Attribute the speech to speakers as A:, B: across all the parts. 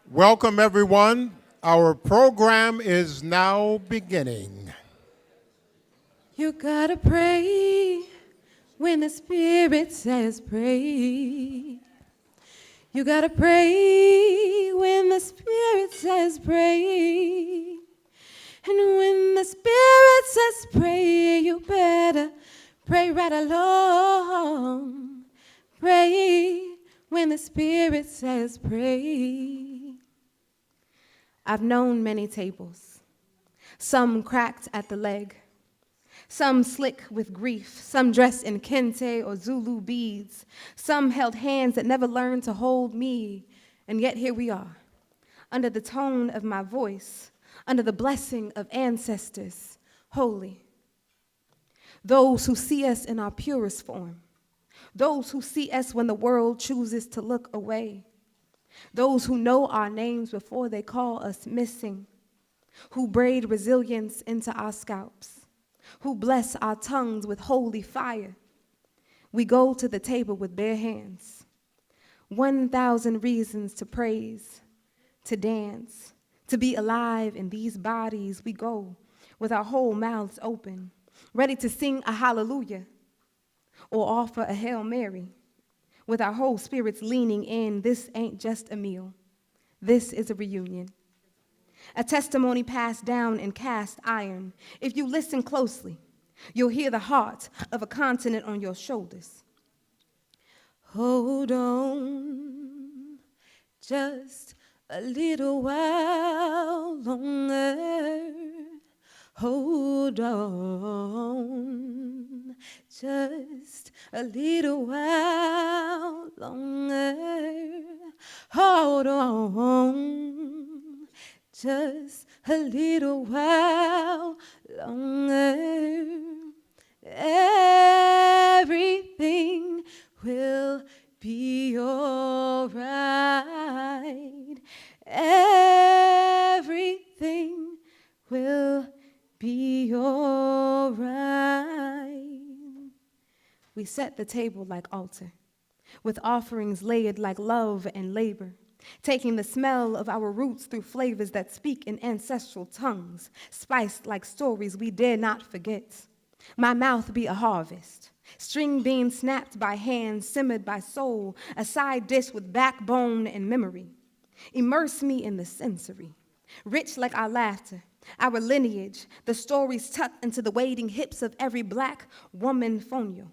A: Welcome, everyone. Our program is now beginning.
B: You gotta pray when the Spirit says pray. You gotta pray when the Spirit says pray. And when the Spirit says pray, you better pray right along. Pray when the Spirit says pray. I've known many tables, some cracked at the leg, some slick with grief, some dressed in kente or Zulu beads, some held hands that never learned to hold me, and yet here we are, under the tone of my voice, under the blessing of ancestors, holy. Those who see us in our purest form, those who see us when the world chooses to look away, those who know our names before they call us missing, who braid resilience into our scalps, who bless our tongues with holy fire. We go to the table with bare hands, 1,000 reasons to praise, to dance, to be alive in these bodies. We go with our whole mouths open, ready to sing a hallelujah or offer a Hail Mary, with our whole spirits leaning in. This ain't just a meal. This is a reunion. A testimony passed down in cast iron. If you listen closely, you'll hear the heart of a continent on your shoulders. Hold on, just a little while longer. Hold on, just a little while longer. Hold on, just a little while longer. Everything will be all right. Everything will be all right. We set the table like altar, with offerings layered like love and labor, taking the smell of our roots through flavors that speak in ancestral tongues, spiced like stories we dare not forget. My mouth be a harvest, string beans snapped by hand, simmered by soul, a side dish with backbone and memory. Immerse me in the sensory, rich like our laughter, our lineage, the stories tucked into the waiting hips of every black woman fonio.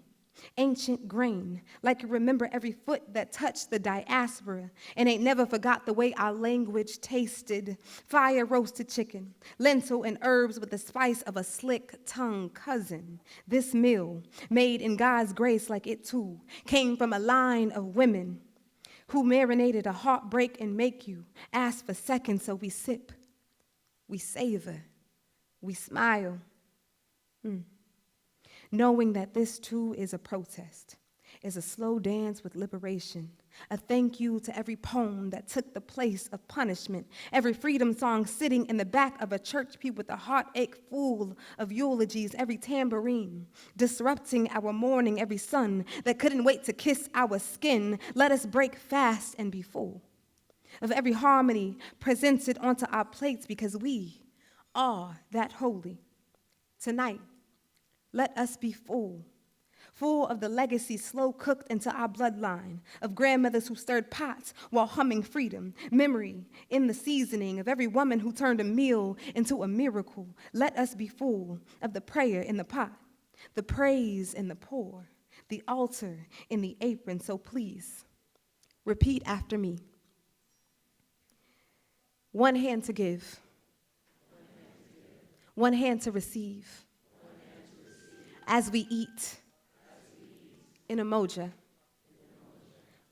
B: Ancient grain, like you remember every foot that touched the diaspora and ain't never forgot the way our language tasted. Fire roasted chicken, lentil and herbs with the spice of a slick tongue cousin. This meal, made in God's grace like it too, came from a line of women who marinated a heartbreak and make you ask for seconds, so we sip. We savor, we smile, knowing that this too is a protest, is a slow dance with liberation, a thank you to every poem that took the place of punishment, every freedom song sitting in the back of a church pew with a heartache full of eulogies, every tambourine disrupting our mourning, every sun that couldn't wait to kiss our skin. Let us break fast and be full of every harmony presented onto our plates, because we are that holy. Tonight, let us be full of the legacy slow cooked into our bloodline, of grandmothers who stirred pots while humming freedom, memory in the seasoning of every woman who turned a meal into a miracle. Let us be full of the prayer in the pot, the praise in the pour, the altar in the apron. So please, repeat after me. One hand to give, one hand to receive, as we eat in Umoja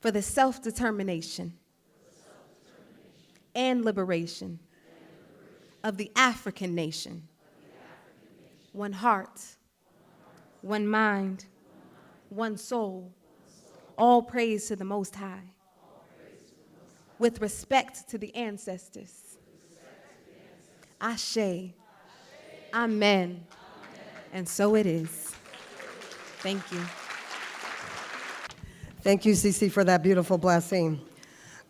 B: for the self-determination and liberation of the African nation. One heart, one mind, one soul, all praise to the Most High. With respect to the ancestors. Ashe. Amen. And so it is. Thank you.
C: Thank you, Cece, for that beautiful blessing.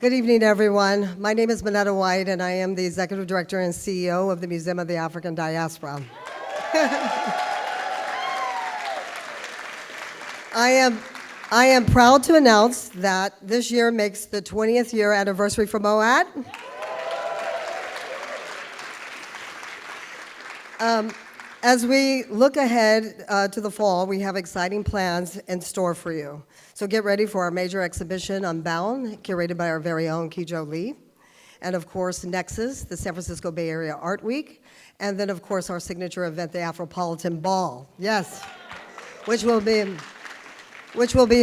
C: Good evening, everyone. My name is Minetta White, and I am the Executive Director and CEO of the Museum of the African Diaspora. I am proud to announce that this year makes the 20th year anniversary for MoAD. As we look ahead to the fall, we have exciting plans in store for you. So get ready for our major exhibition, Unbound, curated by our very own Kijo Lee. And of course, Nexus, the San Francisco Bay Area Art Week. And then of course, our signature event, the Afropolitan Ball. Yes, which will be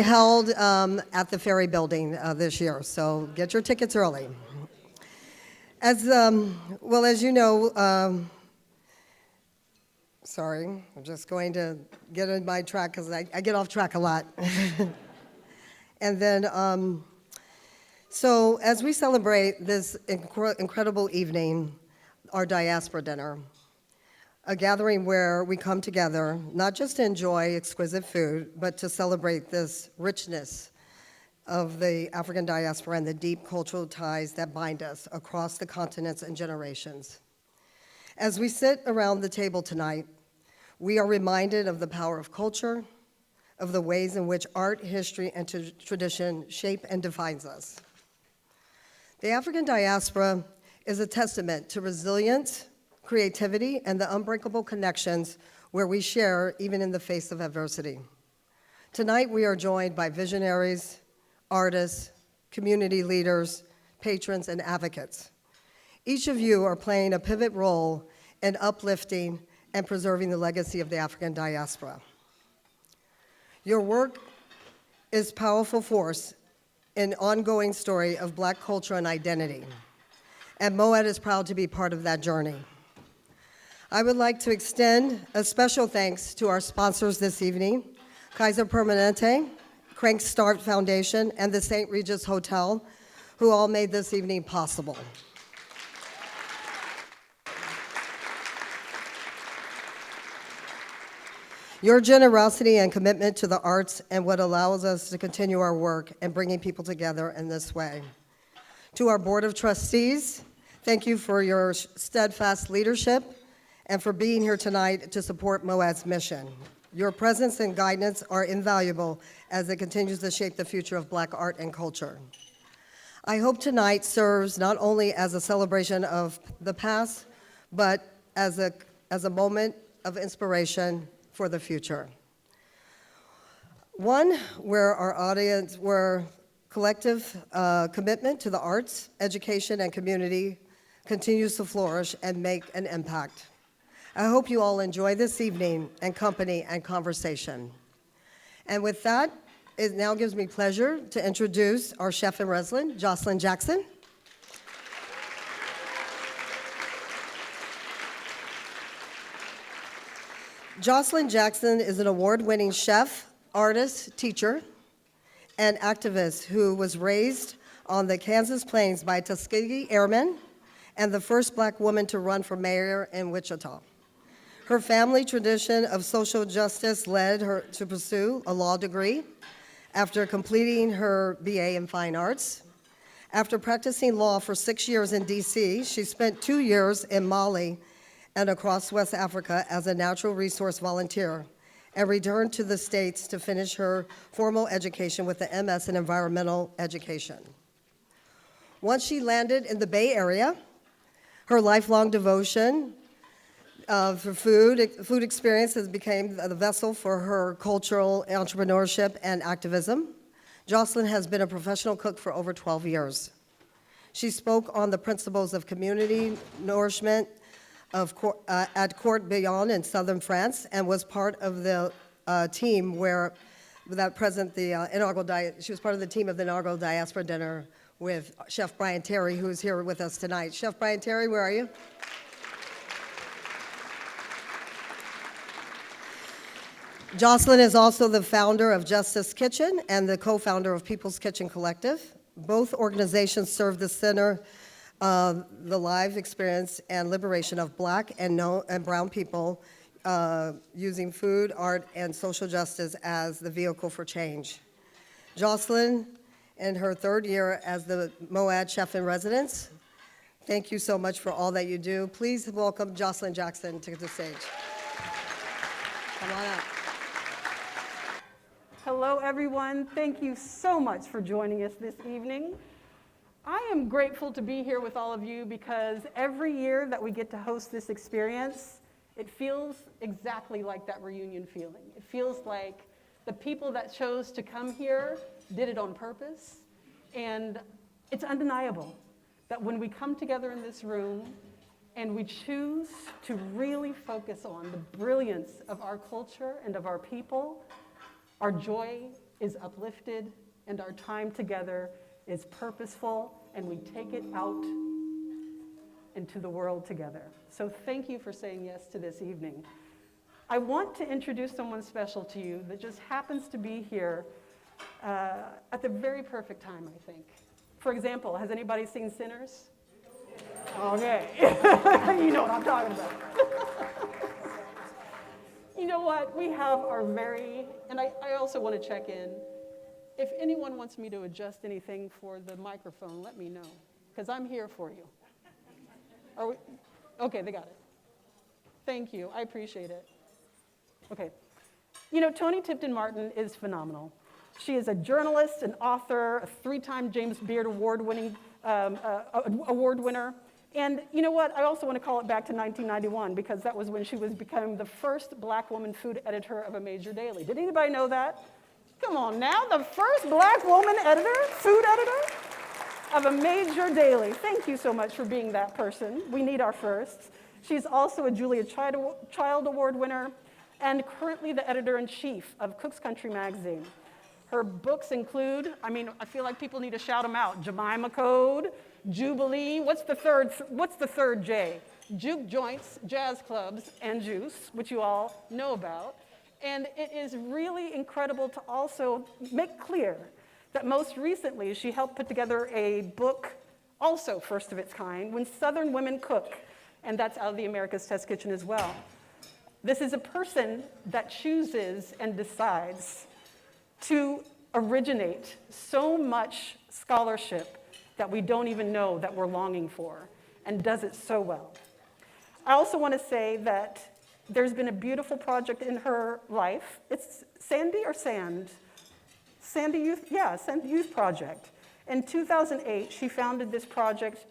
C: held at the Ferry Building this year. So get your tickets early. As you know, sorry, I'm just going to get on my track because I get off track a lot. And then, so as we celebrate this incredible evening, our Diaspora Dinner, a gathering where we come together, not just to enjoy exquisite food, but to celebrate this richness of the African diaspora and the deep cultural ties that bind us across the continents and generations. As we sit around the table tonight, we are reminded of the power of culture, of the ways in which art, history, and tradition shape and defines us. The African diaspora is a testament to resilience, creativity, and the unbreakable connections where we share even in the face of adversity. Tonight, we are joined by visionaries, artists, community leaders, patrons, and advocates. Each of you are playing a pivot role in uplifting and preserving the legacy of the African diaspora. Your work is a powerful force in ongoing story of Black culture and identity, and MoAD is proud to be part of that journey. I would like to extend a special thanks to our sponsors this evening, Kaiser Permanente, Crank Start Foundation, and the St. Regis Hotel, who all made this evening possible. Your generosity and commitment to the arts and what allows us to continue our work and bringing people together in this way. To our Board of Trustees, thank you for your steadfast leadership and for being here tonight to support MoAD's mission. Your presence and guidance are invaluable as it continues to shape the future of Black art and culture. I hope tonight serves not only as a celebration of the past, but as a moment of inspiration for the future. One where our audience, where collective commitment to the arts, education, and community continues to flourish and make an impact. I hope you all enjoy this evening and company and conversation. And with that, it now gives me pleasure to introduce our chef-in-residence, Jocelyn Jackson. Jocelyn Jackson is an award-winning chef, artist, teacher, and activist who was raised on the Kansas Plains by Tuskegee Airmen and the first Black woman to run for mayor in Wichita. Her family tradition of social justice led her to pursue a law degree after completing her BA in Fine Arts. After practicing law for 6 years in DC, she spent 2 years in Mali and across West Africa as a natural resource volunteer, and returned to the States to finish her formal education with an MS in environmental education. Once she landed in the Bay Area, her lifelong devotion for food experiences became the vessel for her cultural entrepreneurship and activism. Jocelyn has been a professional cook for over 12 years. She spoke on the principles of community nourishment at Court Beyond in southern France, and was part of the team where, without present, she was part of the team of the inaugural Diaspora Dinner with Chef Brian Terry, who's here with us tonight. Chef Brian Terry, where are you? Jocelyn is also the founder of Justice Kitchen and the co-founder of People's Kitchen Collective. Both organizations serve the center the life experience and liberation of Black and brown people using food, art, and social justice as the vehicle for change. Jocelyn in her 3rd year as the MoAD Chef-in-Residence. Thank you so much for all that you do. Please welcome Jocelyn Jackson to the stage. Come on up.
D: Hello, everyone. Thank you so much for joining us this evening. I am grateful to be here with all of you because every year that we get to host this experience, it feels exactly like that reunion feeling. It feels like the people that chose to come here did it on purpose, and it's undeniable that when we come together in this room and we choose to really focus on the brilliance of our culture and of our people, our joy is uplifted and our time together is purposeful, and we take it out into the world together. So thank you for saying yes to this evening. I want to introduce someone special to you that just happens to be here at the very perfect time, I think. For example, has anybody seen Sinners? Okay, you know what I'm talking about. You know what, we have our very, and I also want to check in. If anyone wants me to adjust anything for the microphone, let me know, because I'm here for you. Are we? Okay, they got it. Thank you, I appreciate it. Okay, you know, Toni Tipton-Martin is phenomenal. She is a journalist, an author, a 3-time James Beard award winner. And you know what? I also want to call it back to 1991 because that was when she became the first Black woman food editor of a major daily. Did anybody know that? Come on now, the first Black woman editor, food editor of a major daily. Thank you so much for being that person. We need our firsts. She's also a Julia Child Award winner and currently the editor-in-chief of Cook's Country magazine. Her books include, I feel like people need to shout them out. Jemima Code, Jubilee, what's the third J? Juke Joints, Jazz Clubs, and Juice, which you all know about. And it is really incredible to also make clear that most recently she helped put together a book, also first of its kind, When Southern Women Cook, and that's out of the America's Test Kitchen as well. This is a person that chooses and decides to originate so much scholarship that we don't even know that we're longing for, and does it so well. I also want to say that there's been a beautiful project in her life. It's Sandy or Sand? Sandy Youth, yeah, Sandy Youth Project. In 2008, she founded this project.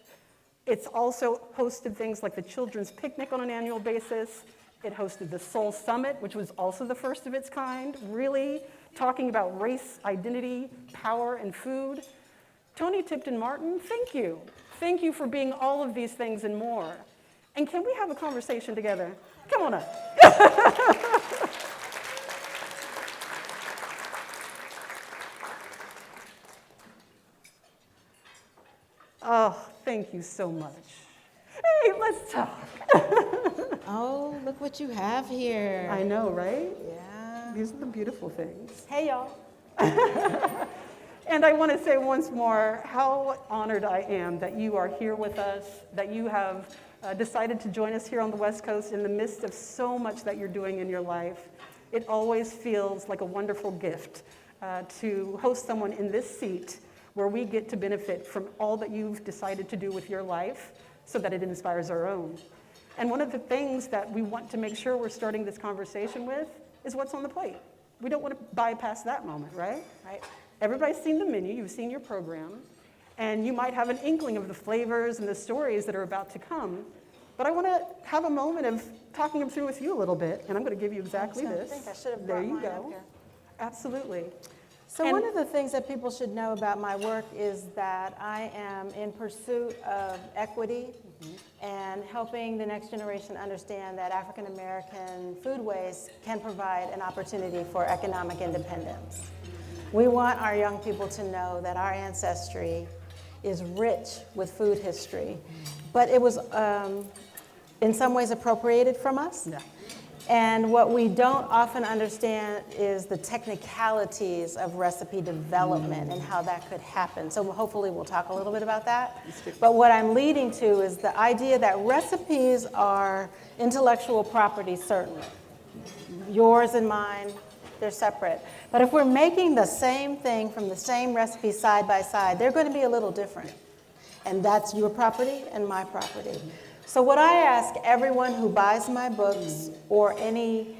D: It's also hosted things like the Children's Picnic on an annual basis. It hosted the Soul Summit, which was also the first of its kind, really talking about race, identity, power, and food. Toni Tipton-Martin, thank you. Thank you for being all of these things and more. And can we have a conversation together? Come on up. Oh, thank you so much. Hey, let's talk.
E: Oh, look what you have here.
D: I know, right?
E: Yeah.
D: These are the beautiful things.
E: Hey, y'all.
D: And I want to say once more how honored I am that you are here with us, that you have decided to join us here on the West Coast in the midst of so much that you're doing in your life. It always feels like a wonderful gift to host someone in this seat where we get to benefit from all that you've decided to do with your life so that it inspires our own. And one of the things that we want to make sure we're starting this conversation with is what's on the plate. We don't want to bypass that moment, right?
E: Right.
D: Everybody's seen the menu, you've seen your program, and you might have an inkling of the flavors and the stories that are about to come. But I want to have a moment of talking them through with you a little bit, and I'm going to give you exactly this.
E: I think I should have
D: There
E: brought
D: you
E: mine
D: go.
E: up here.
D: Absolutely.
E: So
D: And-
E: one of the things that people should know about my work is that I am in pursuit of equity and helping the next generation understand that African American foodways can provide an opportunity for economic independence. We want our young people to know that our ancestry is rich with food history, but it was in some ways appropriated from us.
D: Yeah.
E: And what we don't often understand is the technicalities of recipe development and how that could happen. So hopefully we'll talk a little bit about that. But what I'm leading to is the idea that recipes are intellectual property, certainly. Yours and mine, They're separate. But if we're making the same thing from the same recipe side by side, they're going to be a little different. And that's your property and my property. So what I ask everyone who buys my books or any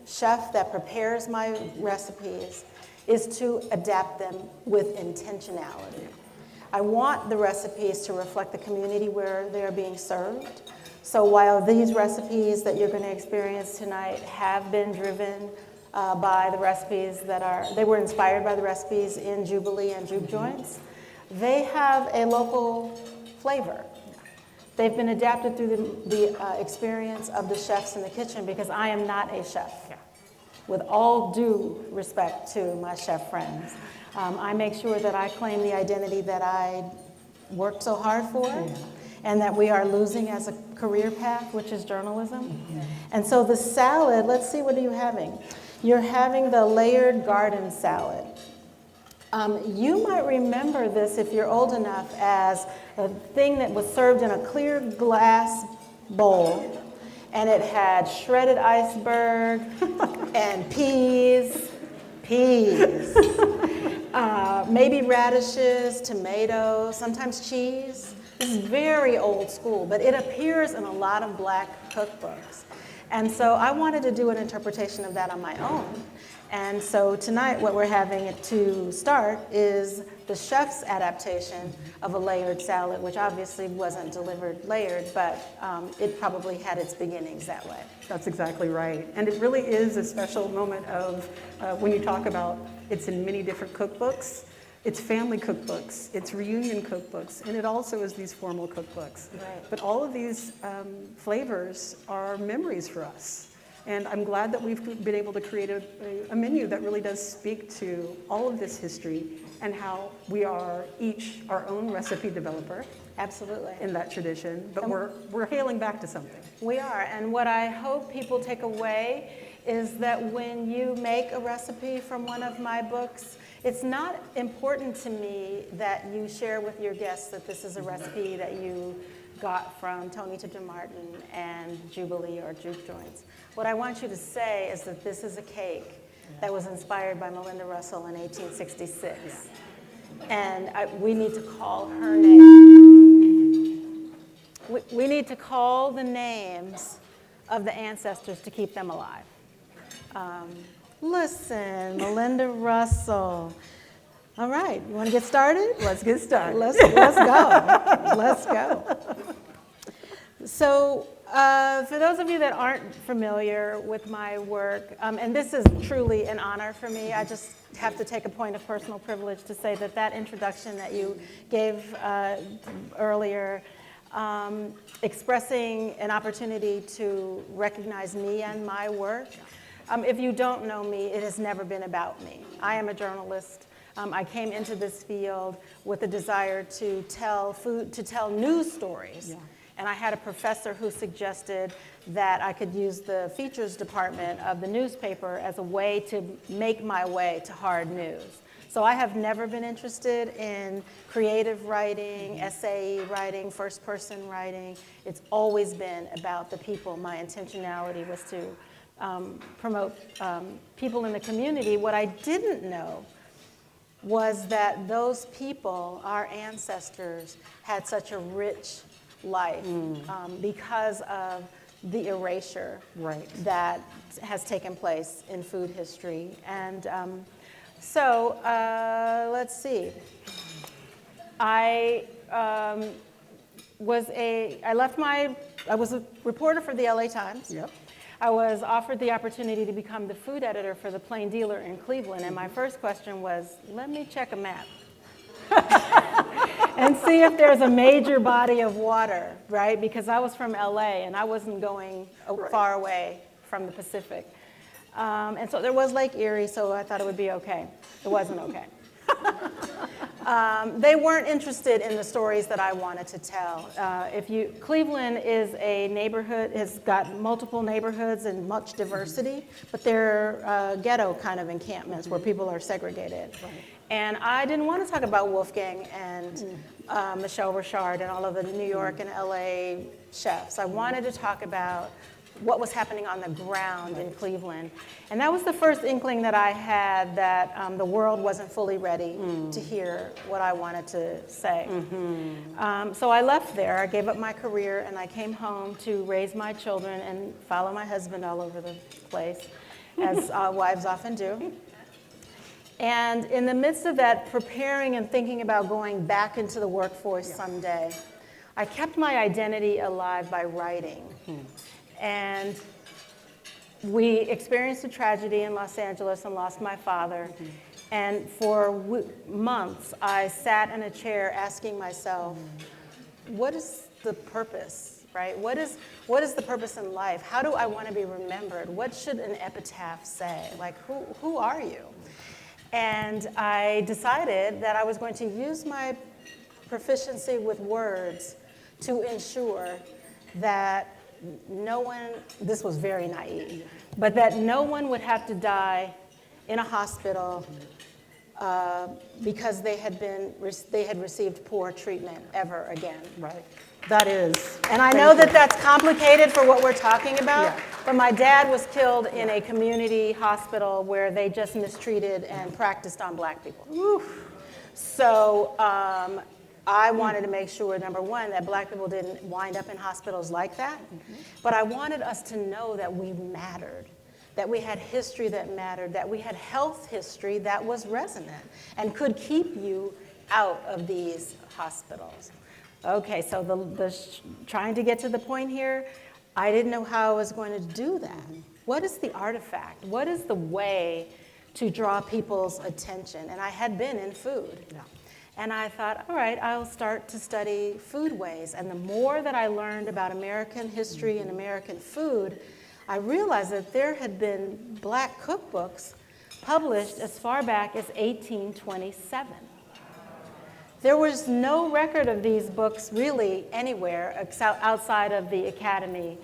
E: chef that prepares my recipes is to adapt them with intentionality. I want the recipes to reflect the community where they're being served. So while these recipes that you're going to experience tonight have been driven by the recipes they were inspired by the recipes in Jubilee and Juke Joints, they have a local flavor. They've been adapted through the experience of the chefs in the kitchen, because I am not a chef. Yeah. With all due respect to my chef friends, I make sure that I claim the identity that I worked so hard for, and that we are losing as a career path, which is journalism. And so the salad, let's see, what are you having? You're having the layered garden salad. You might remember this, if you're old enough, as a thing that was served in a clear glass bowl, and it had shredded iceberg and peas, maybe radishes, tomatoes, sometimes cheese. This is very old school, but it appears in a lot of Black cookbooks. And so I wanted to do an interpretation of that on my own. And so tonight what we're having to start is the chef's adaptation of a layered salad, which obviously wasn't delivered layered, but it probably had its beginnings that way.
D: That's exactly right. And it really is a special moment of when you talk about it's in many different cookbooks. It's family cookbooks, it's reunion cookbooks, and it also is these formal cookbooks.
E: Right.
D: But all of these flavors are memories for us. And I'm glad that we've been able to create a menu that really does speak to all of this history and how we are each our own recipe developer.
E: Absolutely.
D: In that tradition, but we're hailing back to something.
E: We are, and what I hope people take away is that when you make a recipe from one of my books, it's not important to me that you share with your guests that this is a recipe that you got from Toni Tipton-Martin and Jubilee or Juke Joints. What I want you to say is that this is a cake that was inspired by Melinda Russell in 1866. And we need to call her name. We need to call the names of the ancestors to keep them alive. Listen, Melinda Russell. All right, you want to get started?
D: Let's get started.
E: Let's go. Let's go. So for those of you that aren't familiar with my work, and this is truly an honor for me, I just have to take a point of personal privilege to say that introduction that you gave earlier, expressing an opportunity to recognize me and my work. If you don't know me, it has never been about me. I am a journalist. I came into this field with a desire to tell news stories. Yeah. And I had a professor who suggested that I could use the features department of the newspaper as a way to make my way to hard news. So I have never been interested in creative writing, essay writing, first-person writing. It's always been about the people. My intentionality was to promote people in the community. What I didn't know was that those people, our ancestors, had such a rich life because of the erasure that has taken place in food history. And so let's see. I was a reporter for the LA Times. Yep. I was offered the opportunity to become the food editor for the Plain Dealer in Cleveland, and my first question was, let me check a map and see if there's a major body of water, right? Because I was from LA and I wasn't going far away from the Pacific. And so there was Lake Erie, so I thought it would be okay. It wasn't okay. They weren't interested in the stories that I wanted to tell. Cleveland is a neighborhood, has got multiple neighborhoods and much diversity, but they're ghetto kind of encampments where people are segregated. Right. And I didn't want to talk about Wolfgang and Michelle Richard and all of the New York and LA chefs. I wanted to talk about what was happening on the ground in Cleveland. And that was the first inkling that I had that the world wasn't fully ready to hear what I wanted to say. So I left there, I gave up my career, and I came home to raise my children and follow my husband all over the place, as wives often do. And in the midst of that, preparing and thinking about going back into the workforce someday, I kept my identity alive by writing. And we experienced a tragedy in Los Angeles and lost my father. And for months, I sat in a chair asking myself, what is the purpose, right? What is the purpose in life? How do I want to be remembered? What should an epitaph say? Like, who are you? And I decided that I was going to use my proficiency with words to ensure that no one, this was very naive, but that no one would have to die in a hospital because they had received poor treatment ever again.
D: Right. That is.
E: And I know that that's complicated for what we're talking about, but my dad was killed in a community hospital where they just mistreated and practiced on black people. So I wanted to make sure, number one, that black people didn't wind up in hospitals like that, but I wanted us to know that we mattered, that we had history that mattered, that we had health history that was resonant and could keep you out of these hospitals. Okay, so trying to get to the point here, I didn't know how I was going to do that. What is the artifact? What is the way to draw people's attention? And I had been in food. And I thought, all right, I'll start to study foodways. And the more that I learned about American history and American food, I realized that there had been black cookbooks published as far back as 1827. There was no record of these books really anywhere outside of the academy.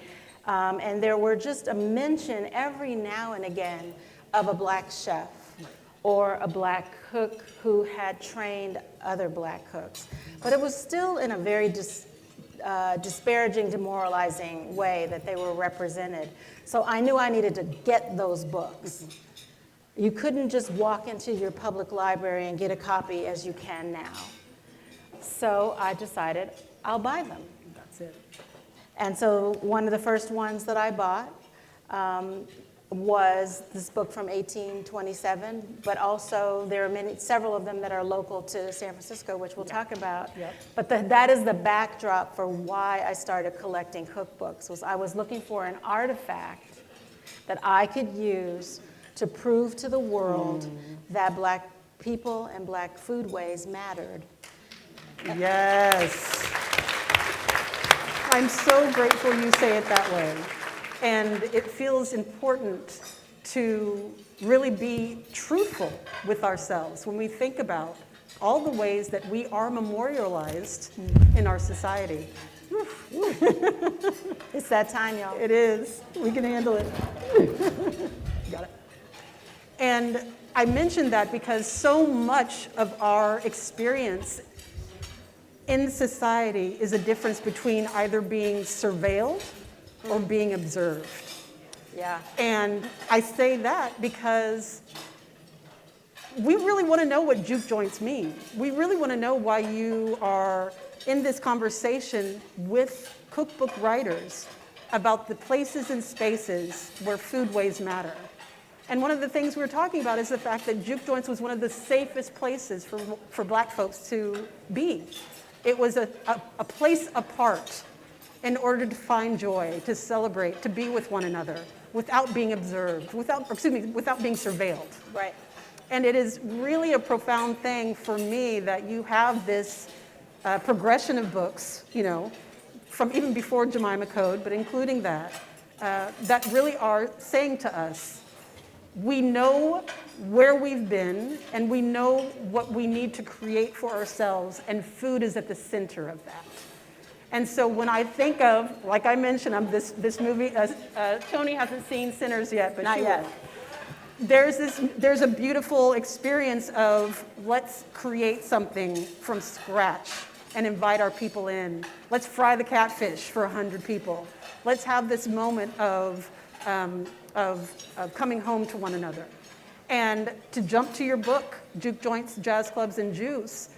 E: And there were just a mention every now and again of a black chef or a black cook who had trained other black cooks. But it was still in a very disparaging, demoralizing way that they were represented. So I knew I needed to get those books. You couldn't just walk into your public library and get a copy as you can now. So I decided I'll buy them.
D: That's it.
E: And so one of the first ones that I bought was this book from 1827, but also there are several of them that are local to San Francisco, which we'll talk about. But that is the backdrop for why I started collecting cookbooks. I was looking for an artifact that I could use to prove to the world that black people and black foodways mattered.
D: Yes. I'm so grateful you say it that way. And it feels important to really be truthful with ourselves when we think about all the ways that we are memorialized in our society.
E: It's that time, y'all.
D: It is. We can handle it. Got it. And I mentioned that because so much of our experience in society is a difference between either being surveilled or being observed.
E: Yeah.
D: And I say that because we really want to know what juke joints mean. We really want to know why you are in this conversation with cookbook writers about the places and spaces where foodways matter. And one of the things we were talking about is the fact that Juke Joints was one of the safest places for black folks to be. It was a place apart in order to find joy, to celebrate, to be with one another without being observed, without being surveilled.
E: Right.
D: And it is really a profound thing for me that you have this progression of books, from even before Jemima Code, but including that really are saying to us, we know where we've been, and we know what we need to create for ourselves, and food is at the center of that. And so when I think of, like I mentioned, this movie, Toni hasn't seen Sinners yet, but
E: Not
D: she
E: yet.
D: will. There's a beautiful experience of let's create something from scratch and invite our people in. Let's fry the catfish for 100 people. Let's have this moment of coming home to one another. And to jump to your book, Juke Joints, Jazz Clubs, and Juice,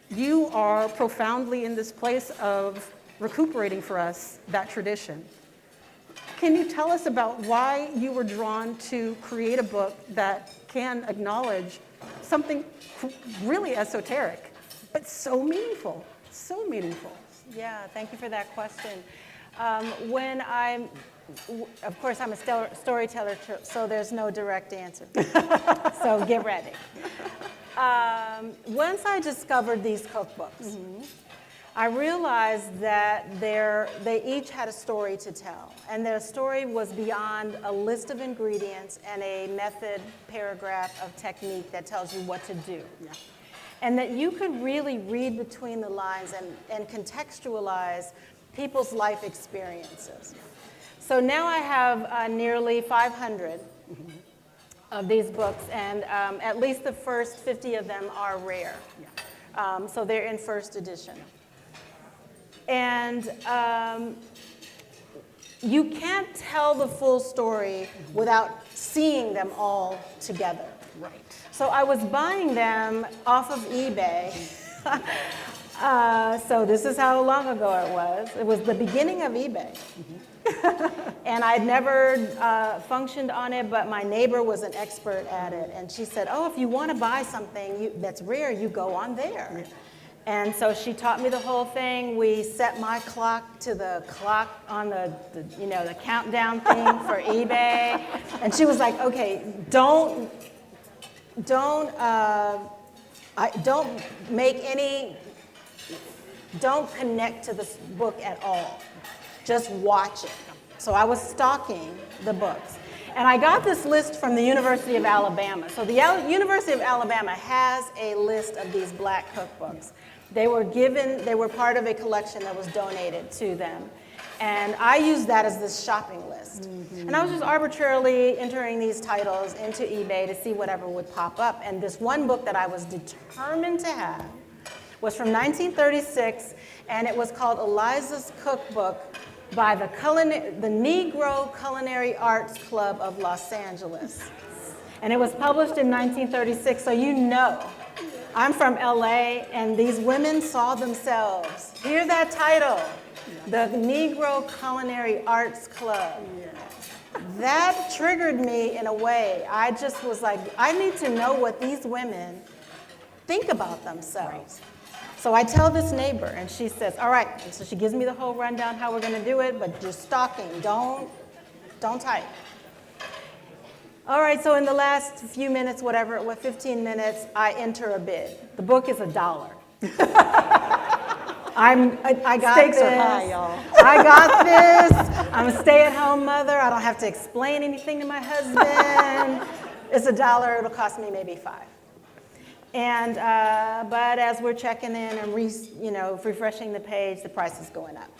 D: you are profoundly in this place of recuperating for us that tradition. Can you tell us about why you were drawn to create a book that can acknowledge something really esoteric, but so meaningful, so meaningful?
E: Yeah, thank you for that question. Of course, I'm a storyteller, so there's no direct answer. So get ready. Once I discovered these cookbooks, I realized that they each had a story to tell, and their story was beyond a list of ingredients and a method paragraph of technique that tells you what to do. Yeah. And that you could really read between the lines and contextualize people's life experiences. So now I have nearly 500 of these books, and at least the first 50 of them are rare. Yeah. So they're in first edition. And you can't tell the full story without seeing them all together.
D: Right.
E: So I was buying them off of eBay. So this is how long ago it was. It was the beginning of eBay. And I'd never functioned on it, but my neighbor was an expert at it. And she said, oh, if you want to buy something that's rare, you go on there. Yeah. And so she taught me the whole thing. We set my clock to the clock on the countdown thing for eBay. And she was like, okay, don't connect to this book at all. Just watch it. So I was stalking the books. And I got this list from the University of Alabama. So the University of Alabama has a list of these black cookbooks. They were part of a collection that was donated to them. And I used that as this shopping list. And I was just arbitrarily entering these titles into eBay to see whatever would pop up. And this one book that I was determined to have was from 1936, and it was called Eliza's Cookbook by the Negro Culinary Arts Club of Los Angeles. And it was published in 1936, so you know. I'm from LA, and these women saw themselves. Hear that title, the Negro Culinary Arts Club. That triggered me in a way. I just was like, I need to know what these women think about themselves. So I tell this neighbor, and she says, all right. And so she gives me the whole rundown how we're going to do it, but just stalking, don't type. All right, so in the last few minutes, 15 minutes, I enter a bid. The book is $1. I got
D: Stakes
E: this.
D: are high, y'all.
E: I got this. I'm a stay-at-home mother. I don't have to explain anything to my husband. It's $1. It'll cost me maybe $5. And but as we're checking in and refreshing the page, the price is going up.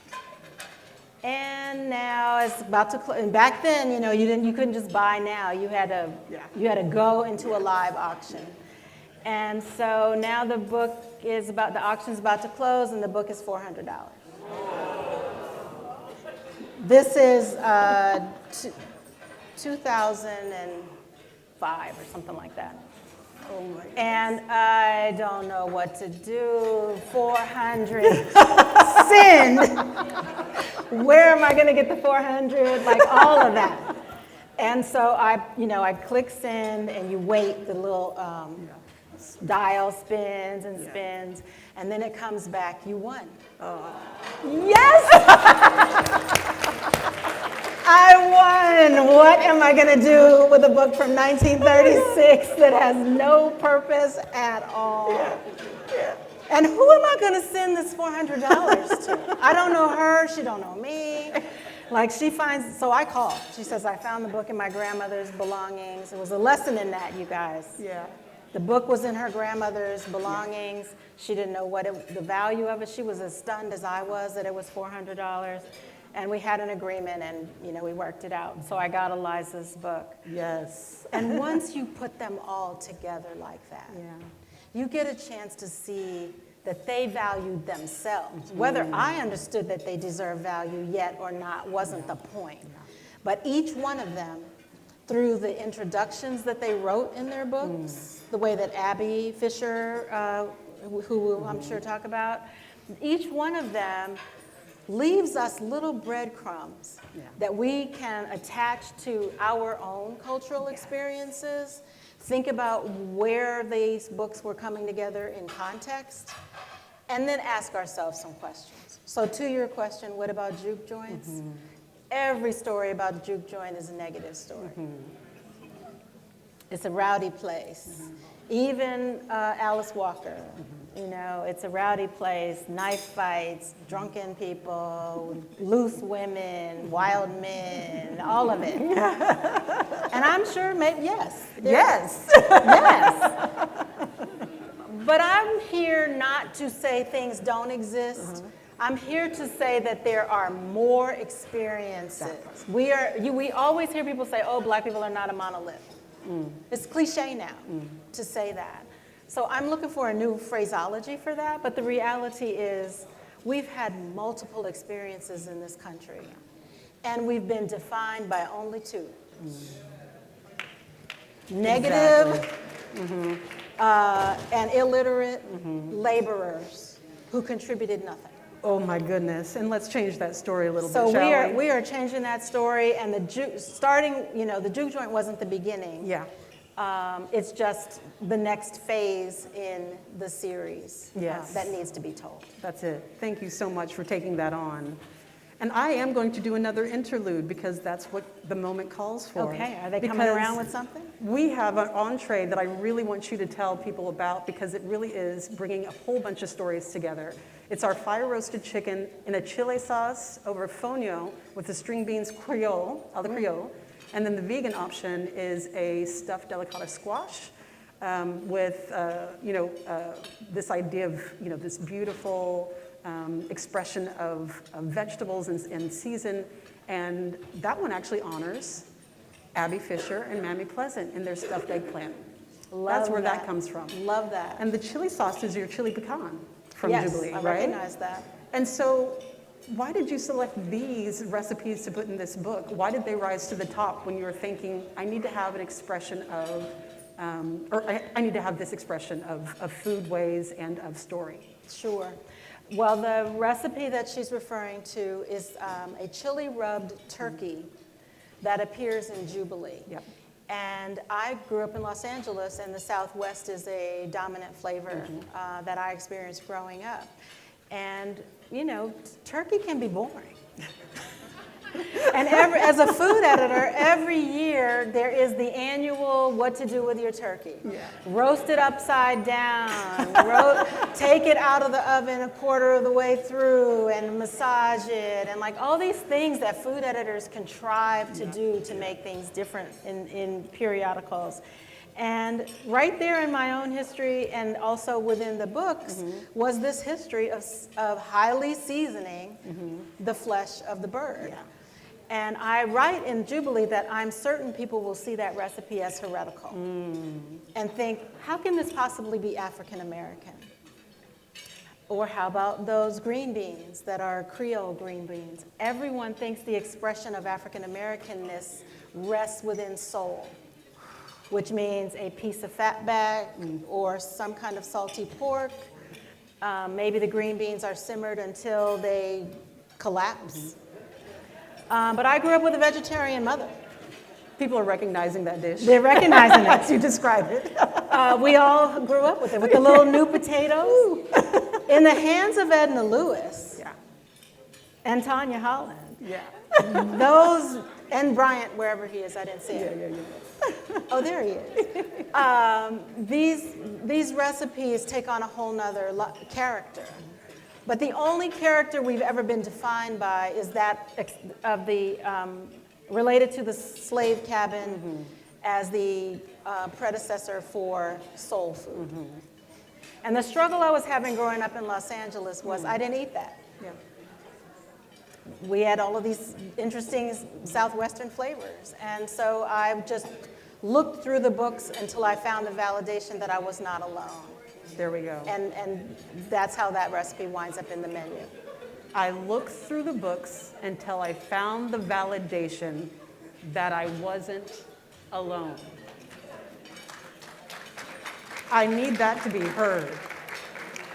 E: And now it's about to close. And back then, you couldn't just buy now. You had to go into a live auction. And so now the auction's about to close, and the book is $400. This is 2005 or something like that.
D: Oh my goodness.
E: And I don't know what to do. 400 send. Where am I going to get the 400? Like all of that. And so I click send, and you wait. The little dial spins and spins, and then it comes back. You won. Oh. Yes. I won! What am I going to do with a book from 1936 that has no purpose at all? Yeah. And who am I going to send this $400 to? I don't know her. She don't know me. So I called. She says, I found the book in my grandmother's belongings. It was a lesson in that, you guys.
D: Yeah.
E: The book was in her grandmother's belongings. Yeah. She didn't know the value of it. She was as stunned as I was that it was $400. And we had an agreement, and we worked it out. So I got Eliza's book.
D: Yes.
E: And once you put them all together like that, you get a chance to see that they valued themselves. Whether I understood that they deserve value yet or not wasn't the point. But each one of them, through the introductions that they wrote in their books, the way that Abby Fisher, who we'll, I'm sure, talk about, each one of them leaves us little breadcrumbs that we can attach to our own cultural experiences, think about where these books were coming together in context, and then ask ourselves some questions. So to your question, what about juke joints? Every story about a juke joint is a negative story. It's a rowdy place. Even Alice Walker, you know, it's a rowdy place, knife fights, drunken people, loose women, wild men, all of it. And I'm sure, maybe, yes. Yes. Yes. But I'm here not to say things don't exist. I'm here to say that there are more experiences. We always hear people say, oh, black people are not a monolith. It's cliche now to say that. So I'm looking for a new phraseology for that, but the reality is we've had multiple experiences in this country, and we've been defined by only two. Negative and illiterate laborers who contributed nothing.
D: Oh my goodness, and let's change that story a little
E: So
D: bit, shall
E: we are changing that story, and the juke joint wasn't the beginning.
D: Yeah.
E: It's just the next phase in the series
D: Yes.
E: that needs to be told.
D: That's it. Thank you so much for taking that on. And I am going to do another interlude because that's what the moment calls for.
E: Okay, are they coming
D: Because
E: around with something?
D: We have an entree that I really want you to tell people about because it really is bringing a whole bunch of stories together. It's our fire-roasted chicken in a chile sauce over fonio with the string beans Creole, a la Creole. And then the vegan option is a stuffed delicata squash with, this idea of, this beautiful expression of vegetables and season. And that one actually honors Abby Fisher and Mammy Pleasant in their stuffed eggplant. That's where that comes from.
E: Love that.
D: And the chili sauce is your chili pecan from Jubilee,
E: I
D: right?
E: recognize that.
D: And so why did you select these recipes to put in this book? Why did they rise to the top when you were thinking, I need to have an expression of, I need to have this expression of foodways and of story?
E: Sure. Well, the recipe that she's referring to is a chili rubbed turkey that appears in Jubilee.
D: Yep.
E: And I grew up in Los Angeles, and the Southwest is a dominant flavor that I experienced growing up. And, turkey can be boring. And as a food editor, every year there is the annual what to do with your turkey. Yeah. Roast it upside down, take it out of the oven a quarter of the way through and massage it, and like all these things that food editors contrive to do to make things different in periodicals. And right there in my own history and also within the books was this history of highly seasoning the flesh of the bird. Yeah. And I write in Jubilee that I'm certain people will see that recipe as heretical and think, how can this possibly be African American? Or how about those green beans that are Creole green beans? Everyone thinks the expression of African Americanness rests within soul, which means a piece of fatback or some kind of salty pork. Maybe the green beans are simmered until they collapse. But I grew up with a vegetarian mother.
D: People are recognizing that dish.
E: They're recognizing it.
D: As you describe it.
E: We all grew up with it, with the little new potatoes. In the hands of Edna Lewis and Tanya Holland.
D: Yeah.
E: Those, and Bryant, wherever he is, I didn't see him. Oh, there he is. These recipes take on a whole nother character. But the only character we've ever been defined by is that of the, related to the slave cabin as the predecessor for soul food. And the struggle I was having growing up in Los Angeles was I didn't eat that.
D: Yeah.
E: We had all of these interesting Southwestern flavors. And so I just looked through the books until I found the validation that I was not alone.
D: There we go.
E: And that's how that recipe winds up in the menu.
D: I looked through the books until I found the validation that I wasn't alone. I need that to be heard,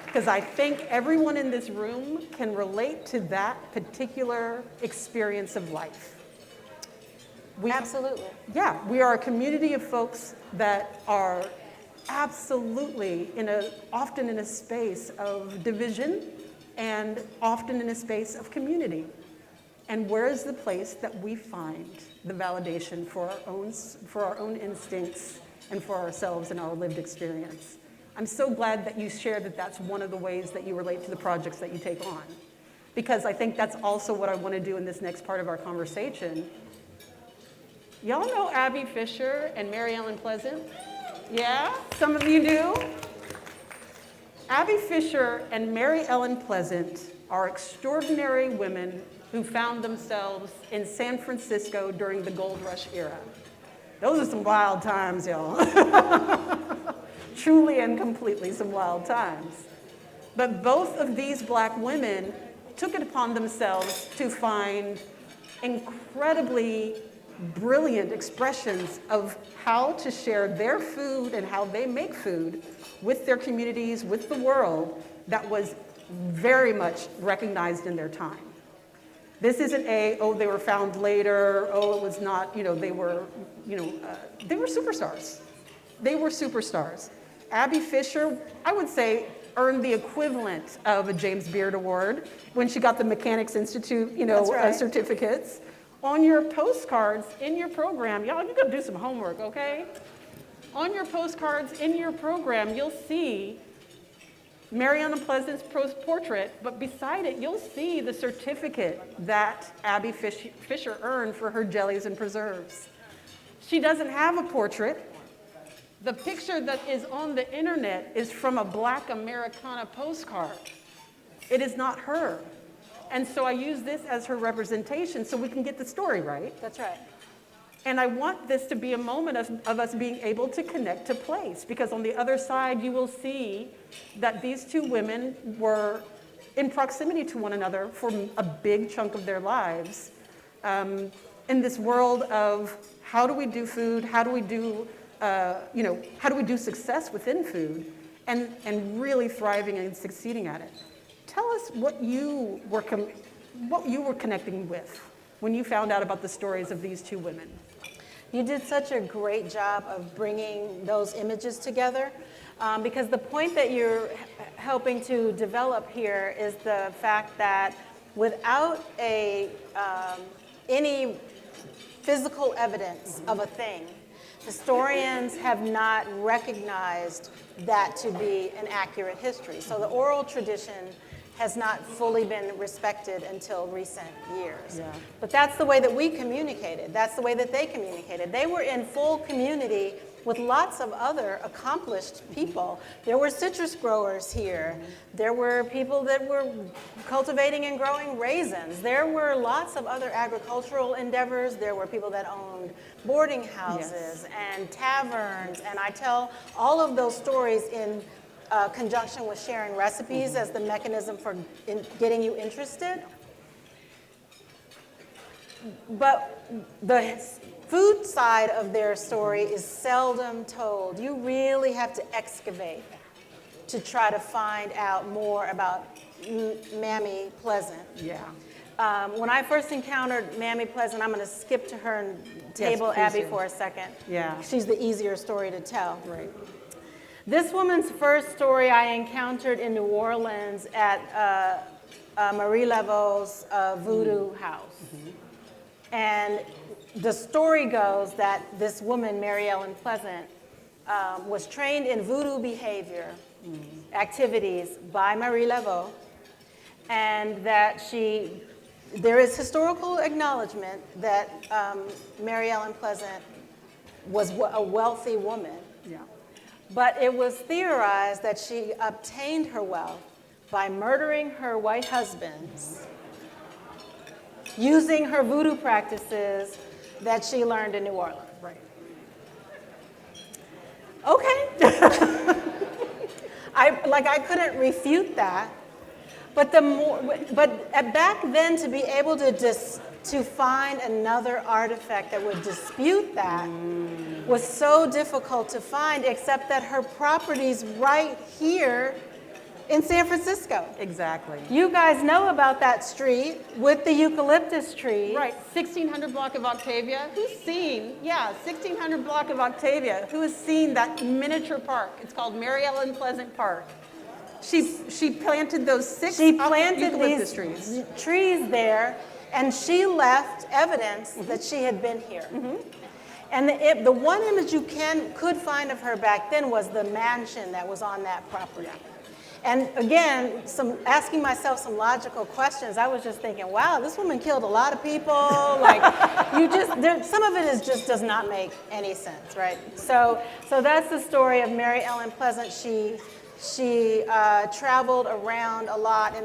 D: because I think everyone in this room can relate to that particular experience of life.
E: Absolutely.
D: Yeah, we are a community of folks that are absolutely often in a space of division and often in a space of community. And where is the place that we find the validation for our own instincts and for ourselves and our lived experience? I'm so glad that you shared that that's one of the ways that you relate to the projects that you take on, because I think that's also what I want to do in this next part of our conversation. Y'all know Abby Fisher and Mary Ellen Pleasant? Yeah, some of you do. Abby Fisher and Mary Ellen Pleasant are extraordinary women who found themselves in San Francisco during the Gold Rush era. Those are some wild times, y'all. Truly and completely some wild times. But both of these Black women took it upon themselves to find incredibly brilliant expressions of how to share their food and how they make food with their communities, with the world, that was very much recognized in their time. This isn't they were found later, it was not, they were superstars. They were superstars. Abby Fisher, I would say, earned the equivalent of a James Beard Award when she got the Mechanics Institute,
E: That's right.
D: certificates. On your postcards in your program, y'all, you gotta do some homework, okay? On your postcards in your program, you'll see Mary Ellen Pleasant's portrait, but beside it, you'll see the certificate that Abby Fisher earned for her jellies and preserves. She doesn't have a portrait. The picture that is on the internet is from a Black Americana postcard. It is not her. And so I use this as her representation so we can get the story right.
E: That's right.
D: And I want this to be a moment of us being able to connect to place, because on the other side, you will see that these two women were in proximity to one another for a big chunk of their lives in this world of how do we do food, how do we do success within food, and really thriving and succeeding at it. Tell us what you were connecting with when you found out about the stories of these two women.
E: You did such a great job of bringing those images together, because the point that you're helping to develop here is the fact that without any physical evidence of a thing, historians have not recognized that to be an accurate history. So the oral tradition has not fully been respected until recent years.
D: Yeah.
E: But that's the way that we communicated. That's the way that they communicated. They were in full community with lots of other accomplished people. There were citrus growers here. There were people that were cultivating and growing raisins. There were lots of other agricultural endeavors. There were people that owned boarding houses and taverns. And I tell all of those stories in conjunction with sharing recipes as the mechanism for getting you interested. But the food side of their story is seldom told. You really have to excavate to try to find out more about Mammy Pleasant.
D: Yeah.
E: When I first encountered Mammy Pleasant, I'm going to skip to her and table
D: please
E: Abby
D: do.
E: for a second.
D: Yeah.
E: She's the easier story to tell.
D: Right.
E: This woman's first story I encountered in New Orleans at Marie Laveau's Voodoo House. And the story goes that this woman, Mary Ellen Pleasant, was trained in voodoo behavior activities by Marie Laveau, and that there is historical acknowledgement that Mary Ellen Pleasant was a wealthy woman.
D: Yeah.
E: But it was theorized that she obtained her wealth by murdering her white husbands, using her voodoo practices that she learned in New Orleans.
D: Right.
E: Okay. I couldn't refute that. But back then, to be able to find another artifact that would dispute that was so difficult to find, except that her property's right here in San Francisco.
D: Exactly.
E: You guys know about that street with the eucalyptus trees.
D: Right, 1600 block of Octavia. Who's seen, 1600 block of Octavia. Who has seen that miniature park? It's called Mary Ellen Pleasant Park. She planted those six eucalyptus trees.
E: Trees there, and she left evidence that she had been here. And the one image you could find of her back then was the mansion that was on that property. And again, asking myself some logical questions, I was just thinking, wow, this woman killed a lot of people. Like, some of it just does not make any sense, right? So that's the story of Mary Ellen Pleasant. She traveled around a lot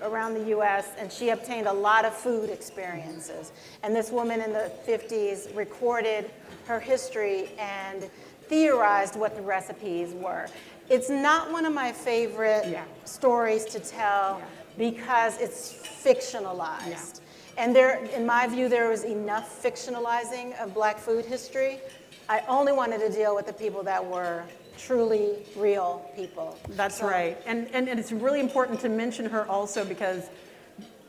E: around the U.S., and she obtained a lot of food experiences. And this woman in the 50s recorded her history and theorized what the recipes were. It's not one of my favorite stories to tell because it's fictionalized. And in my view, there was enough fictionalizing of Black food history. I only wanted to deal with the people that were truly real people.
D: That's right. And it's really important to mention her also because